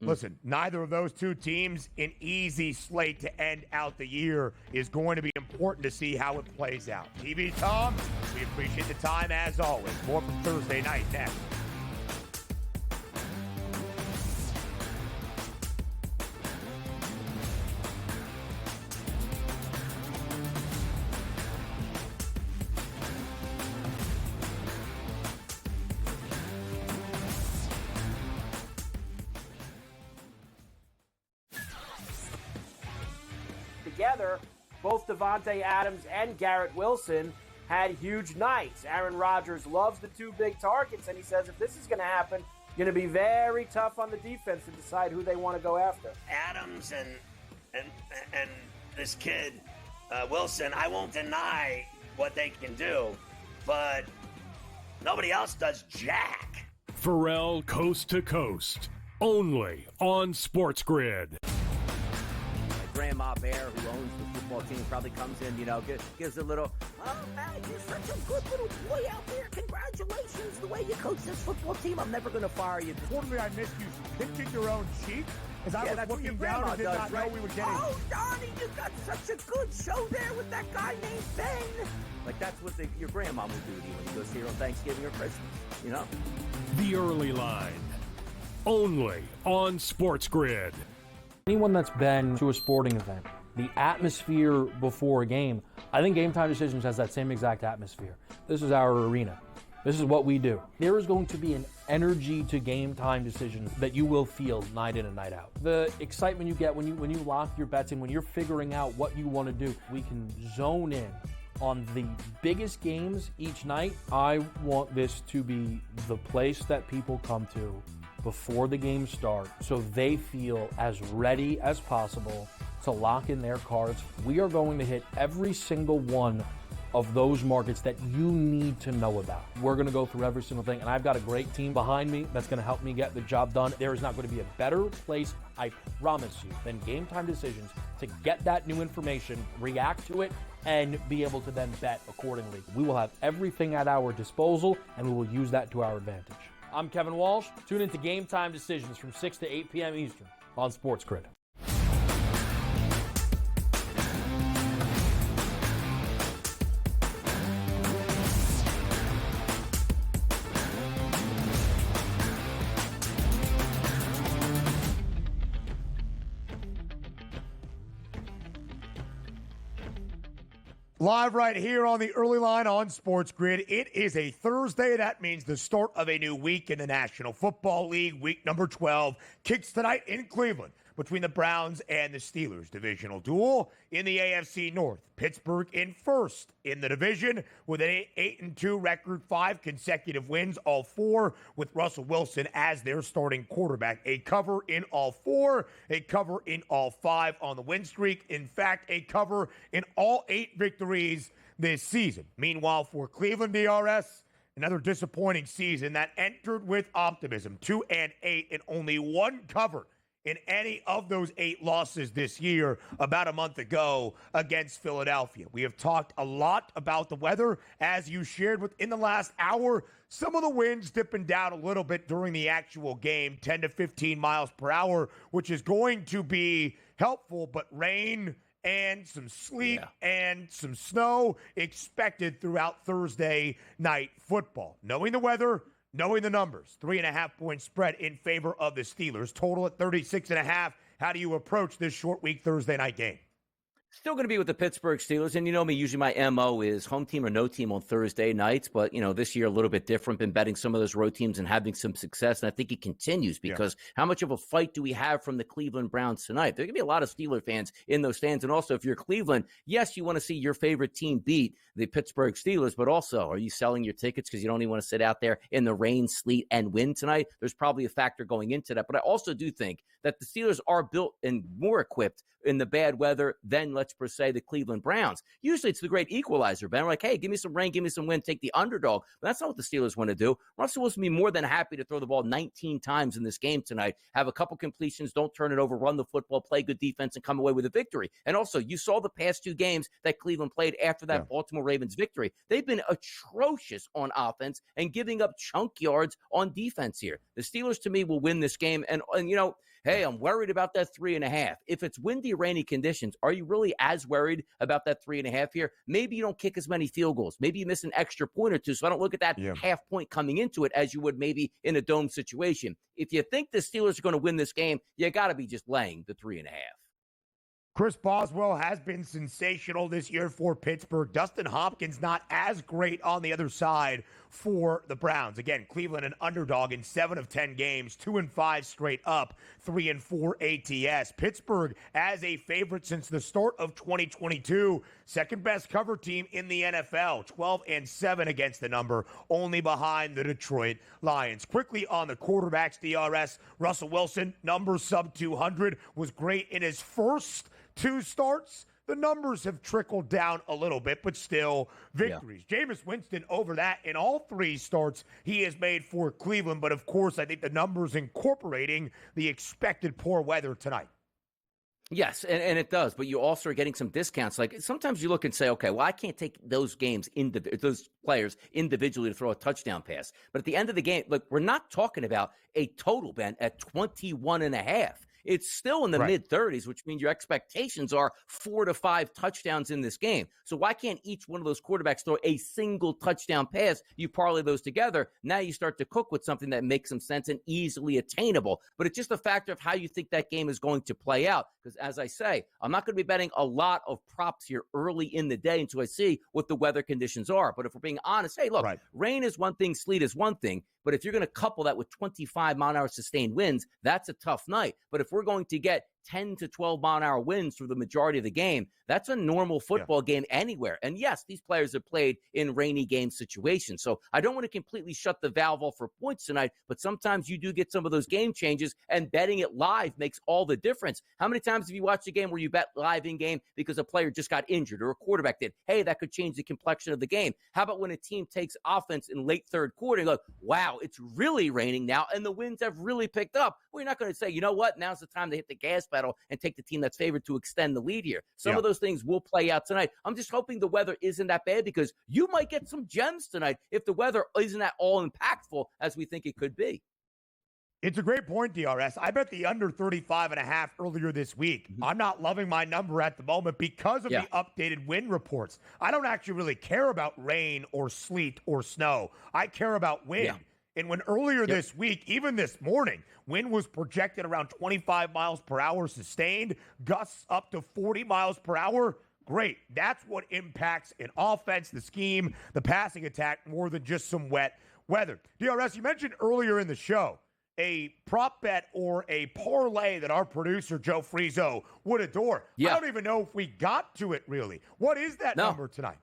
Listen, neither of those two teams, an easy slate to end out the year, is going to be important to see how it plays out. TV Tom, we appreciate the time as always. More from Thursday night next. Together, both Davante Adams and Garrett Wilson had huge nights. Aaron Rodgers loves the 2 big targets, and he says if this is going to happen, going to be very tough on the defense to decide who they want to go after. Adams and this kid, Wilson, I won't deny what they can do, but nobody else does jack. Pharrell Coast to Coast, only on SportsGrid. Grandma Bear, who owns the football team, probably comes in, gives a little, oh, man, you're such a good little boy out there. Congratulations, the way you coach this football team. I'm never going to fire you. Totally, I missed you pinching your own cheek as I was looking down and did not know we were getting. Oh, Donnie, you got such a good show there with that guy named Ben. That's what your grandma would do to you when you go see her on Thanksgiving or Christmas, The Early Line, only on SportsGrid. Anyone that's been to a sporting event, the atmosphere before a game, I think Game Time Decisions has that same exact atmosphere. This is our arena. This is what we do. There is going to be an energy to Game Time Decisions that you will feel night in and night out. The excitement you get when you lock your bets in, when you're figuring out what you want to do, we can zone in on the biggest games each night. I want this to be the place that people come to before the games start so they feel as ready as possible to lock in their cards. We are going to hit every single one of those markets that you need to know about. We're going to go through every single thing, and I've got a great team behind me that's going to help me get the job done. There is not going to be a better place, I promise you, than Game Time Decisions to get that new information, react to it, and be able to then bet accordingly. We will have everything at our disposal, and we will use that to our advantage. I'm Kevin Walsh. Tune into Game Time Decisions from 6 to 8 p.m. Eastern on SportsGrid. Live right here on the early line on Sports Grid. It is a Thursday. That means the start of a new week in the National Football League. Week number 12 kicks tonight in Cleveland between the Browns and the Steelers. Divisional duel in the AFC North. Pittsburgh in first in the division with an 8-2 record, 5 consecutive wins, all 4 with Russell Wilson as their starting quarterback. A cover in all 4, a cover in all 5 on the win streak. In fact, a cover in all 8 victories this season. Meanwhile, for Cleveland DRS, another disappointing season that entered with optimism. 2-8 and only 1 cover in any of those 8 losses this year about a month ago against Philadelphia. We have talked a lot about the weather, as you shared within the last hour. Some of the winds dipping down a little bit during the actual game, 10 to 15 miles per hour, which is going to be helpful, but rain and some sleet and some snow expected throughout Thursday night football. Knowing the weather, knowing the numbers, 3.5-point spread in favor of the Steelers. Total at 36.5. How do you approach this short week Thursday night game? Still going to be with the Pittsburgh Steelers. And you know me, usually my MO is home team or no team on Thursday nights. But, you know, this year a little bit different. Been betting some of those road teams and having some success. And I think it continues because how much of a fight do we have from the Cleveland Browns tonight? There are going to be a lot of Steeler fans in those stands. And also, if you're Cleveland, yes, you want to see your favorite team beat the Pittsburgh Steelers. But also, are you selling your tickets because you don't even want to sit out there in the rain, sleet, and wind tonight? There's probably a factor going into that. But I also do think that the Steelers are built and more equipped in the bad weather than, let's per se, the Cleveland Browns. Usually it's the great equalizer, Ben. We're like, hey, give me some rain, give me some wind, take the underdog. But that's not what the Steelers want to do. Russell Wilson will be more than happy to throw the ball 19 times in this game tonight, have a couple completions, don't turn it over, run the football, play good defense, and come away with a victory. And also, you saw the past 2 games that Cleveland played after that Baltimore Ravens victory. They've been atrocious on offense and giving up chunk yards on defense here. The Steelers, to me, will win this game. And you know, hey, I'm worried about that 3.5. If it's windy, rainy conditions, are you really as worried about that 3.5 here? Maybe you don't kick as many field goals. Maybe you miss an extra point or 2. So I don't look at that half point coming into it as you would maybe in a dome situation. If you think the Steelers are going to win this game, you got to be just laying the 3.5. Chris Boswell has been sensational this year for Pittsburgh. Dustin Hopkins not as great on the other side for the Browns. Again, Cleveland an underdog in 7 of 10 games, 2-5 straight up, 3-4 ATS. Pittsburgh as a favorite since the start of 2022. Second best cover team in the NFL, 12-7 against the number, only behind the Detroit Lions. Quickly on the quarterbacks, DRS, Russell Wilson, number sub 200, was great in his first 2 starts. The numbers have trickled down a little bit, but still victories. Jameis Winston over that in all 3 starts he has made for Cleveland. But, of course, I think the numbers incorporating the expected poor weather tonight. Yes, and it does, but you also are getting some discounts. Like sometimes you look and say, okay, well, I can't take those those players individually to throw a touchdown pass. But at the end of the game, look, we're not talking about a total, Ben, at 21.5. It's still in the mid-30s, which means your expectations are 4 to 5 touchdowns in this game. So why can't each one of those quarterbacks throw a single touchdown pass? You parlay those together. Now you start to cook with something that makes some sense and easily attainable. But it's just a factor of how you think that game is going to play out. Because as I say, I'm not going to be betting a lot of props here early in the day until I see what the weather conditions are. But if we're being honest, hey, look, rain is one thing, sleet is one thing. But if you're going to couple that with 25-mile-an-hour sustained winds, that's a tough night. But if we're going to get 10 to 12-mile-an-hour winds through the majority of the game, that's a normal football game anywhere. And yes, these players have played in rainy game situations. So I don't want to completely shut the valve off for points tonight, but sometimes you do get some of those game changes, and betting it live makes all the difference. How many times have you watched a game where you bet live in-game because a player just got injured or a quarterback did? Hey, that could change the complexion of the game. How about when a team takes offense in late third quarter and go, wow, it's really raining now, and the winds have really picked up? Well, you're not going to say, you know what, now's the time to hit the gas pedal and take the team that's favored to extend the lead here. Some of those things will play out tonight. I'm just hoping the weather isn't that bad, because you might get some gems tonight if the weather isn't at all impactful as we think it could be. It's a great point, DRS. I bet the under 35.5 earlier this week. I'm not loving my number at the moment because of the updated wind reports. I don't actually really care about rain or sleet or snow. I care about wind. And when earlier this week, even this morning, wind was projected around 25 miles per hour sustained, gusts up to 40 miles per hour. great. That's what impacts an offense, the scheme, the passing attack more than just some wet weather. DRS, you mentioned earlier in the show a prop bet or a parlay that our producer, Joe Frieso, would adore. Yeah. I don't even know if we got to it, really. What is that number tonight?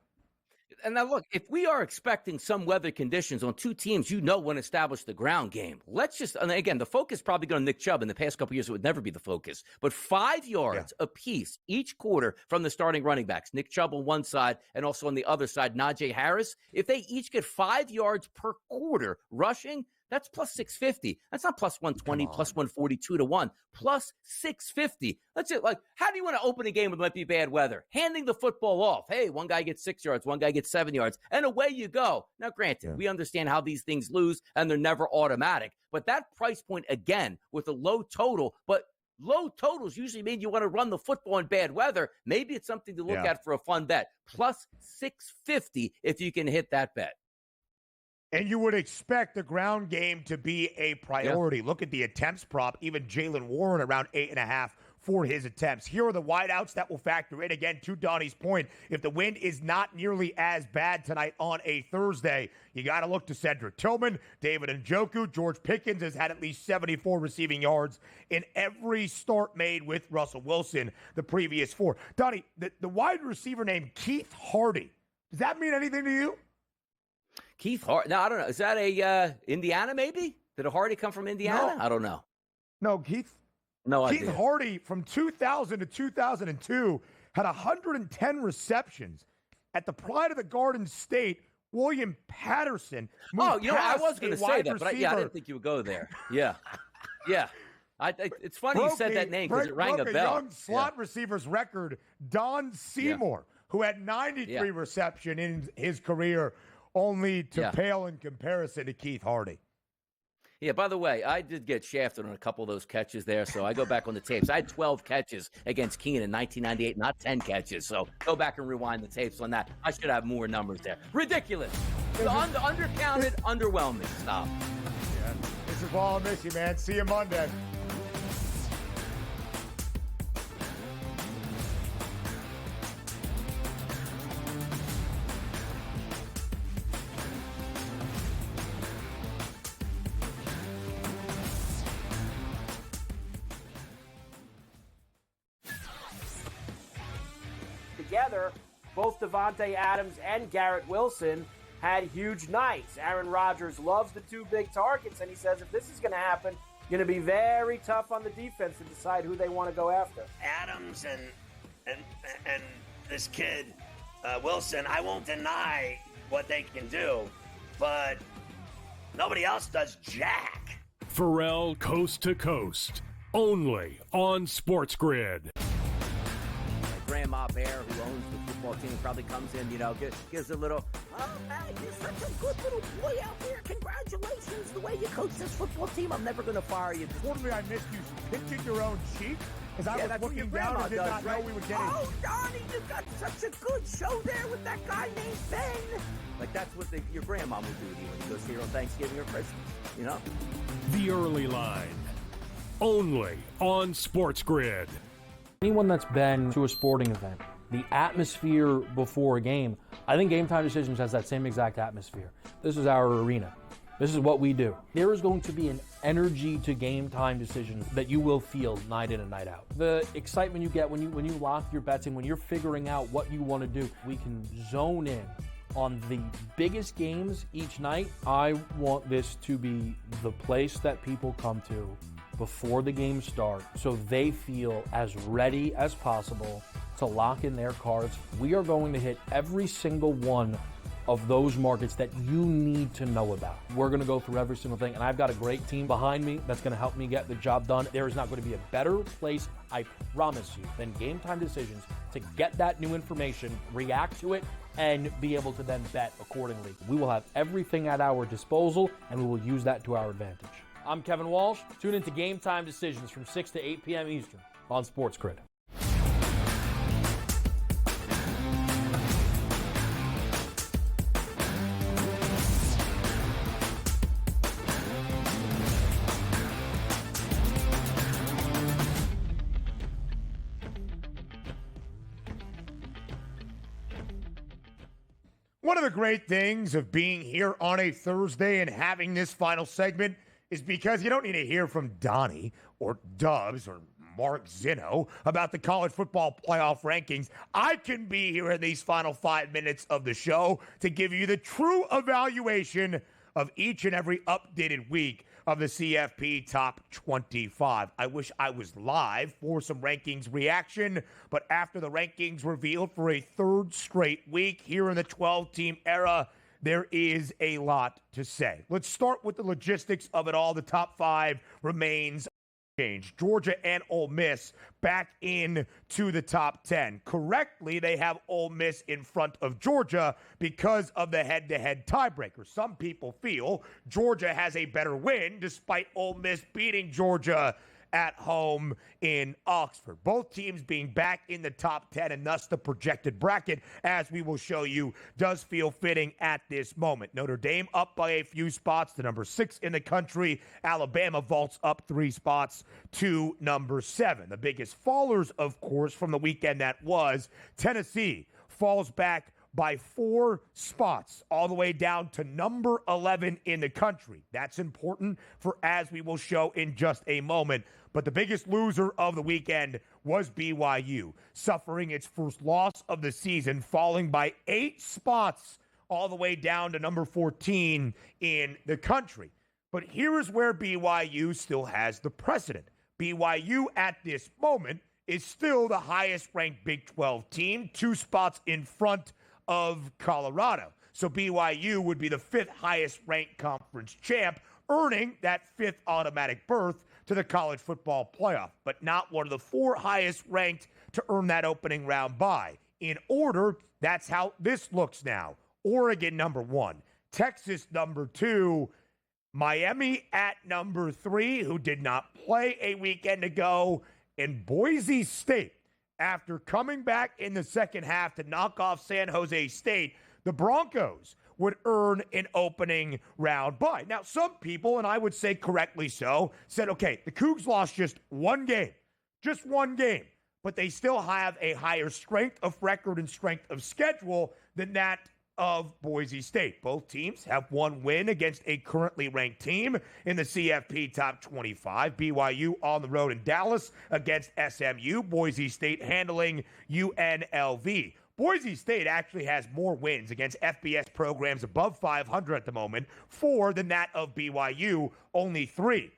And now, look, if we are expecting some weather conditions on two teams, want to establish the ground game. Let's just, and again, the focus is probably going to Nick Chubb. In the past couple of years, it would never be the focus. But 5 yards apiece each quarter from the starting running backs, Nick Chubb on one side and also on the other side, Najee Harris. If they each get 5 yards per quarter rushing, that's plus 650. That's not plus 120, plus 142 to 1, plus 650. That's it. Like, how do you want to open a game with might be bad weather? Handing the football off. Hey, one guy gets 6 yards, one guy gets 7 yards, and away you go. Now, granted, we understand how these things lose, and they're never automatic. But that price point, again, with a low total, but low totals usually mean you want to run the football in bad weather. Maybe it's something to look at for a fun bet. Plus 650 if you can hit that bet. And you would expect the ground game to be a priority. Look at the attempts prop, even Jalen Warren around 8.5 for his attempts. Here are the wideouts that will factor in. Again, to Donnie's point, if the wind is not nearly as bad tonight on a Thursday, you got to look to Cedric Tillman, David Njoku. George Pickens has had at least 74 receiving yards in every start made with Russell Wilson the previous 4. Donnie, the wide receiver named Keith Hardy, does that mean anything to you? Keith Hardy. No, I don't know. Is that a Indiana maybe? Did a Hardy come from Indiana? No. I don't know. No, Keith idea. Hardy from 2000 to 2002 had 110 receptions at the Pride of the Garden State. William Patterson. I was going to say that, but I didn't think you would go there. Yeah. It's funny you said that name because it rang a bell. Young slot receivers record, Don Seymour, who had 93 reception in his career, only to pale in comparison to Keith Hardy. Yeah, by the way, I did get shafted on a couple of those catches there, so I go back on the tapes. I had 12 catches against Keenan in 1998, not 10 catches, so go back and rewind the tapes on that. I should have more numbers there. Ridiculous. Undercounted, underwhelming. Stop. Yeah. Mr. Ball, I miss you, man. See you Monday. Together, both Davante Adams and Garrett Wilson had huge nights. Aaron Rodgers loves the two big targets, and he says if this is going to happen, going to be very tough on the defense to decide who they want to go after. Adams and this kid, Wilson, I won't deny what they can do, but nobody else does jack. Pharrell Coast to Coast, only on SportsGrid. Grandma Bear, who owns the football team, probably comes in, gives a little, oh, man, you're such a good little boy out there. Congratulations, the way you coach this football team. I'm never going to fire you. Totally, I missed you pinching your own cheek as I was looking down and did not know we were getting. Oh, Donnie, you got such a good show there with that guy named Ben. Like, that's what your grandma would do to you when you go see her on Thanksgiving or Christmas, The Early Line, only on SportsGrid. Anyone that's been to a sporting event, the atmosphere before a game, I think Game Time Decisions has that same exact atmosphere. This is our arena. This is what we do. There is going to be an energy to Game Time Decisions that you will feel night in and night out. The excitement you get when you lock your bets in, when you're figuring out what you want to do, we can zone in on the biggest games each night. I want this to be the place that people come to before the games start so they feel as ready as possible to lock in their cards. We are going to hit every single one of those markets that you need to know about. We're going to go through every single thing, and I've got a great team behind me that's going to help me get the job done. There is not going to be a better place, I promise you, than Game Time Decisions to get that new information, react to it, and be able to then bet accordingly. We will have everything at our disposal, and we will use that to our advantage. I'm Kevin Walsh. Tune into Game Time Decisions from 6 to 8 p.m. Eastern on SportsGrid. One of the great things of being here on a Thursday and having this final segment is because you don't need to hear from Donnie or Dubs or Mark Zinno about the college football playoff rankings. I can be here in these final 5 minutes of the show to give you the true evaluation of each and every updated week of the CFP Top 25. I wish I was live for some rankings reaction, but after the rankings revealed for a third straight week here in the 12-team era, there is a lot to say. Let's start with the logistics of it all. The top 5 remains unchanged. Georgia and Ole Miss back in to the top 10. Correctly, they have Ole Miss in front of Georgia because of the head-to-head tiebreaker. Some people feel Georgia has a better win despite Ole Miss beating Georgia at home in Oxford. Both teams being back in the top 10, and thus the projected bracket, as we will show you, does feel fitting at this moment. Notre Dame up by a few spots to number 6 in the country. Alabama vaults up 3 spots to number 7. The biggest fallers, of course, from the weekend that was Tennessee falls back by 4 spots, all the way down to number 11 in the country. That's important for, as we will show in just a moment. But the biggest loser of the weekend was BYU, suffering its first loss of the season, falling by 8 spots, all the way down to number 14 in the country. But here is where BYU still has the precedent. BYU at this moment is still the highest-ranked Big 12 team, 2 spots in front of Colorado. So BYU would be the 5th highest ranked conference champ, earning that 5th automatic berth to the college football playoff, but not one of the 4 highest ranked to earn that opening round bye. In order, that's how this looks now. Oregon number 1, Texas number 2, Miami at number 3, who did not play a weekend ago, and Boise State. After coming back in the second half to knock off San Jose State, the Broncos would earn an opening round bye. Now, some people, and I would say correctly so, said, okay, the Cougs lost just one game, but they still have a higher strength of record and strength of schedule than that of Boise State. Both teams have one win against a currently ranked team in the CFP Top 25. BYU on the road in Dallas against SMU. Boise State handling UNLV. Boise State actually has more wins against FBS programs above 500 at the moment, 4 than that of BYU, only 3.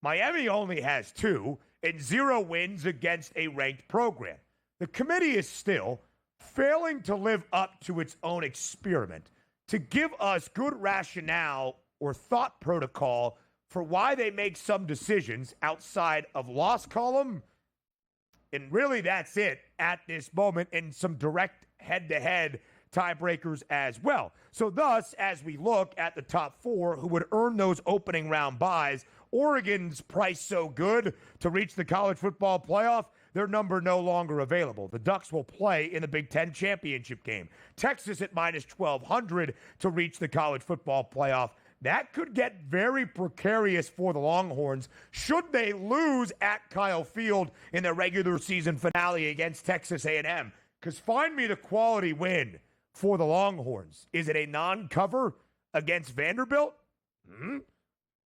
Miami only has 2 and 0 wins against a ranked program. The committee is still failing to live up to its own experiment to give us good rationale or thought protocol for why they make some decisions outside of loss column. And really that's it at this moment, and some direct head-to-head tiebreakers as well. So thus, as we look at the top 4 who would earn those opening round byes, Oregon's priced so good to reach the college football playoff, their number no longer available. The Ducks will play in the Big Ten championship game. Texas at minus 1,200 to reach the college football playoff. That could get very precarious for the Longhorns should they lose at Kyle Field in their regular season finale against Texas A&M. Because find me the quality win for the Longhorns. Is it a non-cover against Vanderbilt?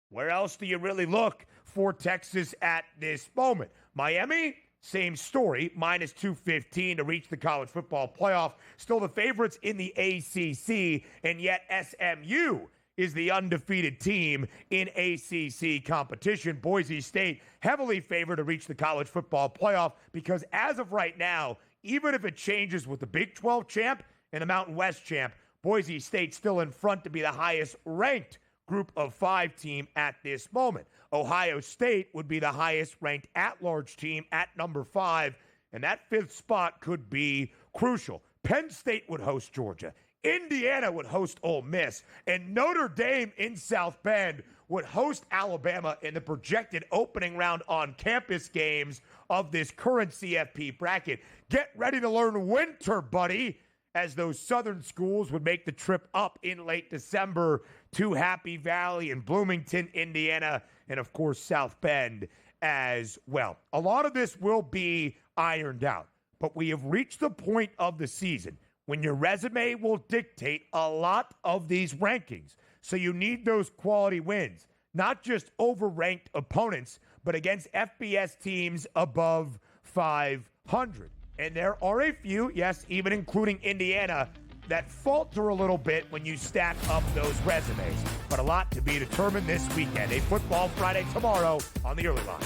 Where else do you really look for Texas at this moment? Miami? Same story, minus 215 to reach the college football playoff. Still the favorites in the ACC, and yet SMU is the undefeated team in ACC competition. Boise State heavily favored to reach the college football playoff because as of right now, even if it changes with the Big 12 champ and the Mountain West champ, Boise State still in front to be the highest ranked Group of 5 team at this moment. Ohio State would be the highest ranked at-large team at number 5, and that 5th spot could be crucial. Penn State would host Georgia. Indiana would host Ole Miss, and Notre Dame in South Bend would host Alabama in the projected opening round on-campus games of this current CFP bracket. Get ready to learn winter, buddy, as those southern schools would make the trip up in late December to Happy Valley and Bloomington, Indiana, and, of course, South Bend as well. A lot of this will be ironed out, but we have reached the point of the season when your resume will dictate a lot of these rankings. So you need those quality wins, not just over-ranked opponents, but against FBS teams above 500. And there are a few, yes, even including Indiana, that falter a little bit when you stack up those resumes. But a lot to be determined this weekend. A Football Friday tomorrow on the Early Line.